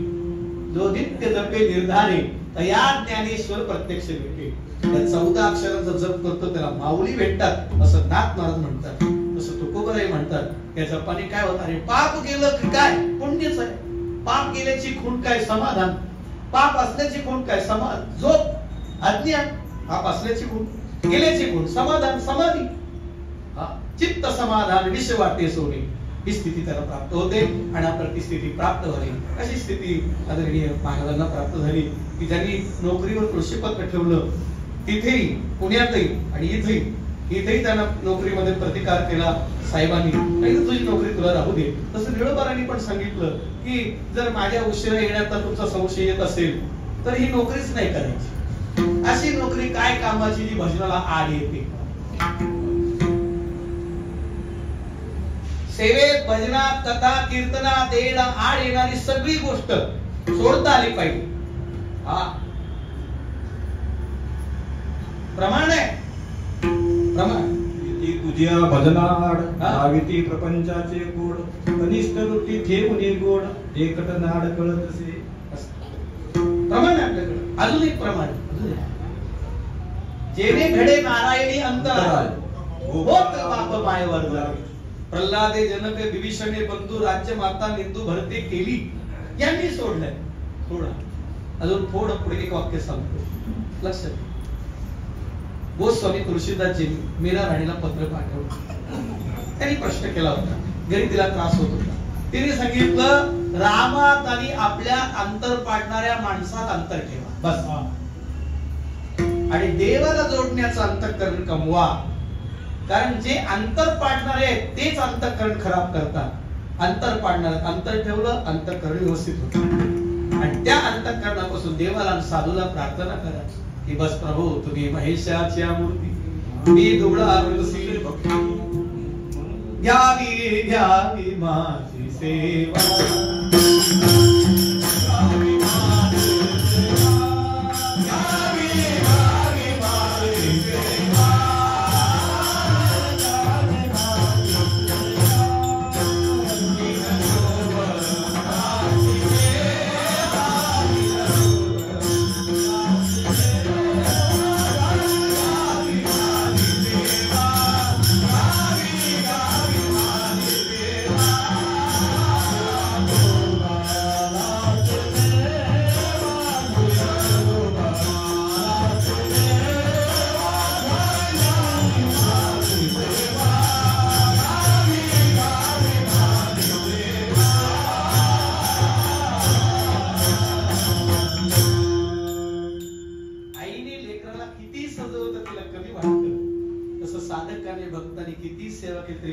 जो नित्य जपे निर्धारे तया ज्ञानेश्वर प्रत्यक्ष भेटे. त्या 14 अक्षरांचा जप करतो त्याला माऊली भेटतात, असं नाथ महाराज म्हणतात. तसं तुकोबाराय म्हणतात, त्या जपाने काय होत? अरे पाप गेलं की काय? पुण्यच आहे. पाप गेल्याची खूण काय? समाधान. पाप असल्याची खूण काय? समाज झोप, अज्ञान. पाप असल्याची खूण, गेल्याची खूण समाधान, समाधी, चित्त समाधान, विष वाटे सोडे, ही स्थिती त्याला प्राप्त होते. आणि आपल्याला ती स्थिती प्राप्त झाली. अशी स्थिती आदरणीय महाराजांना प्राप्त झाली की ज्यांनी नोकरीवर कृषीपत्र ठेवलं, तिथेही पुण्यातही आणि इथेही त्यांना नोकरीमध्ये प्रतिकार केला साहेबांनी, नाही तुझी नोकरी तुला राहू दे. तसं निळोबारांनी पण सांगितलं की जर माझ्या उशिरा येण्याचा तुमचा संशय येत असेल तर ही नोकरीच नाही करायची. अशी नोकरी काय कामाची जी भजनाला आड येते. सेवेत, भजनात, कथा, कीर्तनात आड येणारी सगळी गोष्ट सोडता आली पाहिजे. प्रमाण आहे, प्रमाण. तुझ्या भजनाड गाविती प्रपंचाचे गोड, कनिष्ठ वृत्ती ठेवणे गोड, एकट नाड कळत असे. प्रमाण आपल्याकडे अजून एक प्रमाण. जेणे घडे नारायणी अंतराळ, होत बाप मायवर जावे. प्रल्हादे जनके विभीषणे बंधू राज्य माता निंदू भरते केली, यांनी सोडलंय. थोडं अजून थोडं पुढे एक वाक्य सांगतो, लक्षात. गोस्वामी तुळशीदासजींनी मीरा राणीला पत्र पाठवलं. त्यांनी प्रश्न केला होता, घरी तिला त्रास होत होता. तिने सांगितलं रामात आणि आपल्या अंतर पाडणाऱ्या माणसात अंतर ठेवा, बस. आणि देवाला जोडण्याचं अंतःकरण कमवा. कारण जे अंतर पाडणारे आहेत तेच अंतःकरण खराब करतात. अंतर पाडणार, अंतर ठेवलं अंतःकरण व्यवस्थित होतं. आणि त्या अंतःकरणापासून देवाला आणि साधूला प्रार्थना करा की बस प्रभू तुम्ही महेशाच्या मूर्ती, मी दुबळा रसिक भक्ती, घ्यावी घ्यावी माझी सेवा, घ्यावी माझी सेवा, घ्यावी घ्यावी माझी सेवा.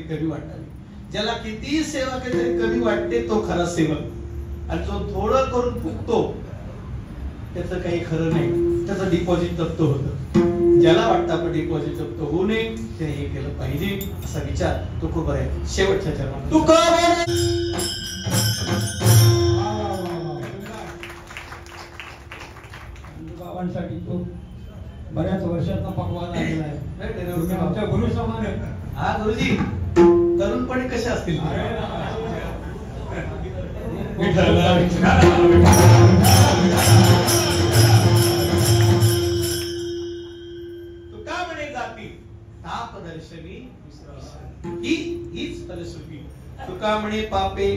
कमी वाटावी. ज्याला किती सेवा केली तरी कमी वाटते तो खरा सेवक. आणि जो थोडं करून फुकतो त्याचं काही खरं नाही, त्याचं डिपॉझिट जप्त होतं. ज्याला वाटतं आपण डिपॉझिट जप्त होऊ नये त्याने हे केलं पाहिजे असा विचार तुकोबर आहे. शेवटच्या चरणात बाबांसाठी तो बऱ्याच वर्षाचा पक्वान आलेला आहे. आमच्या गुरु समान आहे. हा गुरुजी, तरुणपणी कसे असतील? तुका म्हणे जाती ताप दर्शनी हीच फलश्रुती. तुका म्हणे पापे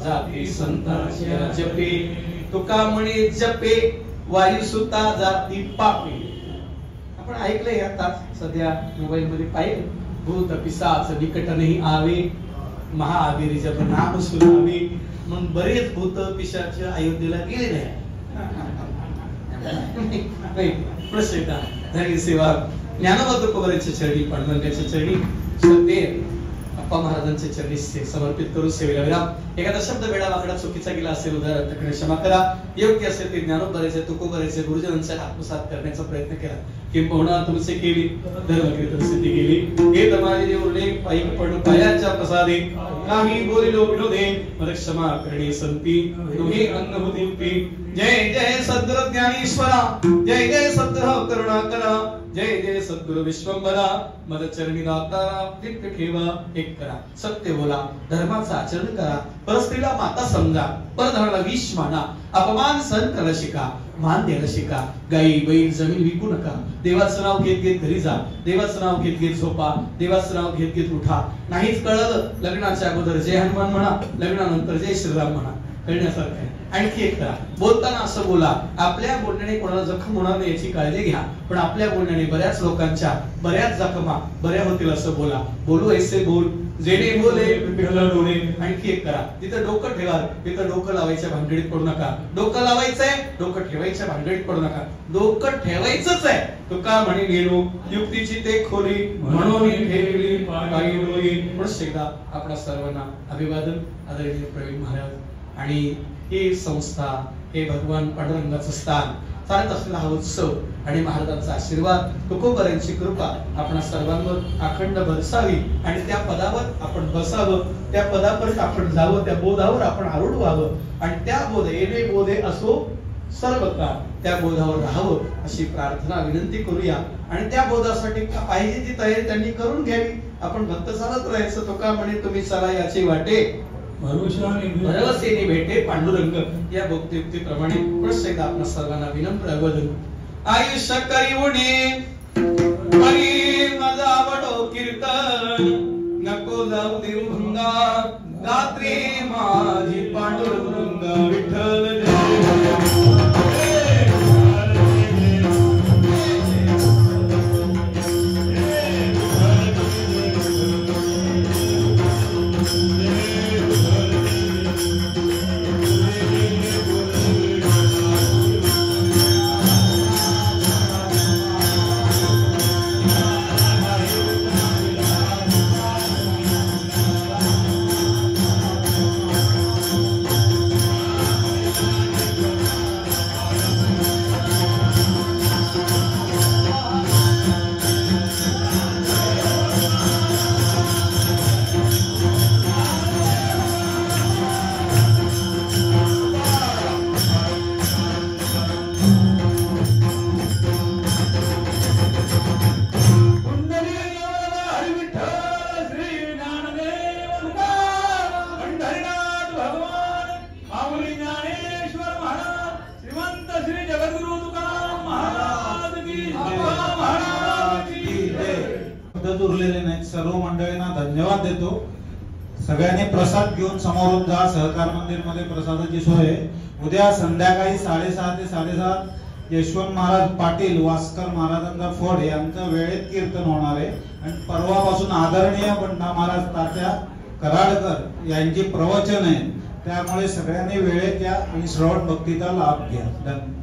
जाती संतांच्या जपे, तुका म्हणे जपे वायुसुता जाती पापे. आपण ऐकलंय आता सध्या मोबाईल मध्ये पाहिजे, भूत पिशाच निकट नाही आवे, महावीर जप नाम सुनावे. मग बरेच भूत पिशाच अयोध्येला गेले नाही. प्रसिद्ध झाली सेवा ज्ञानोबा तुकोबरांच्या चरणी, पांडुरंगाच्या चरणी श्रद्धेय अप्पा महाराजांच्या चरणी समर्पित करून सेवेला विराम. एखादा शब्द वेडा वाकडा चुकीचा गेला असेल उदाहरणार्थ क्षमा करा. योग्य असेल ते ज्ञानोबराचे तुकोबराचे गुरुजनांचा आत्मसात करण्याचा प्रयत्न केला, किंबहुना तुमचे केली धर्मकीर्तन सिद्धी केली. हे तमाजी देवले पायी पडू पायाच्या प्रसादे, काही बोलिलो विनोदे मला क्षमा करणे संती, तुम्ही अनुभूती. जय जय सद्गुरु ज्ञानेश्वरा, जय जय सद्गुरु करुणाकरा, जय जय सद्गुरु विश्वंभरा. मद चरणी दातारा टिक ठेवा, एक करा सत्य बोला, धर्माचं आचरण करा, परस्त्रीला माता समजा, परधनाला विष माना, अपमान सहन करायला शिका, मान द्यायला शिका. गाई बैल जमीन विकू नका. देवाचं नाव घेत घेत घरी जा, देवाचं नाव घेत घेत झोपा, देवाचं नाव घेत घेत उठा. नाहीच कळलं लग्नाच्या अगोदर जय हनुमान म्हणा, लग्नानंतर जय श्रीराम म्हणा. कळण्यासारखं आहे. आणखी एक करा, बोलताना असं बोला, आपल्या बोलण्याने कोणाला जखम होणार नाही याची काळजी घ्या, पण आपल्या बोलण्याने बऱ्याच लोकांच्या बऱ्याच जखमा बऱ्या होतील असं बोला. बोलू ऐसे बोल जेणे बोले विठ्ठल डोळे. आणखी एक करा, जिथं डोकं ठेवाल तिथं डोकं लावायच्या भानगडीत पडू नका. डोकं लावायचंय, डोकं ठेवायच्या भानगडीत पडू नका. डोकं ठेवायचंच आहे. तुका म्हणे गेलो युक्तीची ते खोली म्हणून ठेवली पायी डोळी. म्हणून एकदा आपल्या सर्वांना अभिवादन. आदरणीय प्रवीण महाराज आणि ही संस्था, हे भगवान पांडुरंगाचं स्थान, चालत असलेला हा उत्सव आणि महाराजांचा आशीर्वाद, तुकोबरांची कृपा आपण सर्वांवर अखंड बरसावी आणि त्या पदावर आपण बसावं, त्या पदापर्यंत आपण जावं, त्या बोधावर आपण आरूढ व्हावं आणि त्या बोध येणे बोधे असो सर्व काळ त्या बोधावर राहावं अशी प्रार्थना विनंती करूया. आणि त्या बोधासाठी पाहिजे ती तयारी त्यांनी करून घ्यावी. आपण भक्त चालत राहायचं. तुका म्हणे तुम्ही चला याची वाटे भरवसेने भेटे पांडुरंग. या भक्तियुक्तीप्रमाणे पुन्हा एकदा आपल्या सर्वांना विनम्र अभिवादन. आयुष्य करी उणे हरी माझा आवडो कीर्तन, नको जाऊ देऊ भंगा गात्री माझी पांडुरंग विठ्ठल उरलेले नाहीत. सर्व मंडळींना धन्यवाद देतो. सगळ्यांनी प्रसाद घेऊन समोरून जा. सहकार मंदिर मध्ये प्रसादाची सोय आहे. उद्या संध्याकाळी 6:30 ते 7:30 यशवंत महाराज पाटील वास्कर महाराजांचा फोड यांचं वेळेत कीर्तन होणार आहे. आणि परवापासून आदरणीय बंडा महाराज तात्या कराडकर यांची प्रवचन आहे. त्यामुळे सगळ्यांनी वेळेत या आणि श्रवण भक्तीचा लाभ घ्या. धन्यवाद.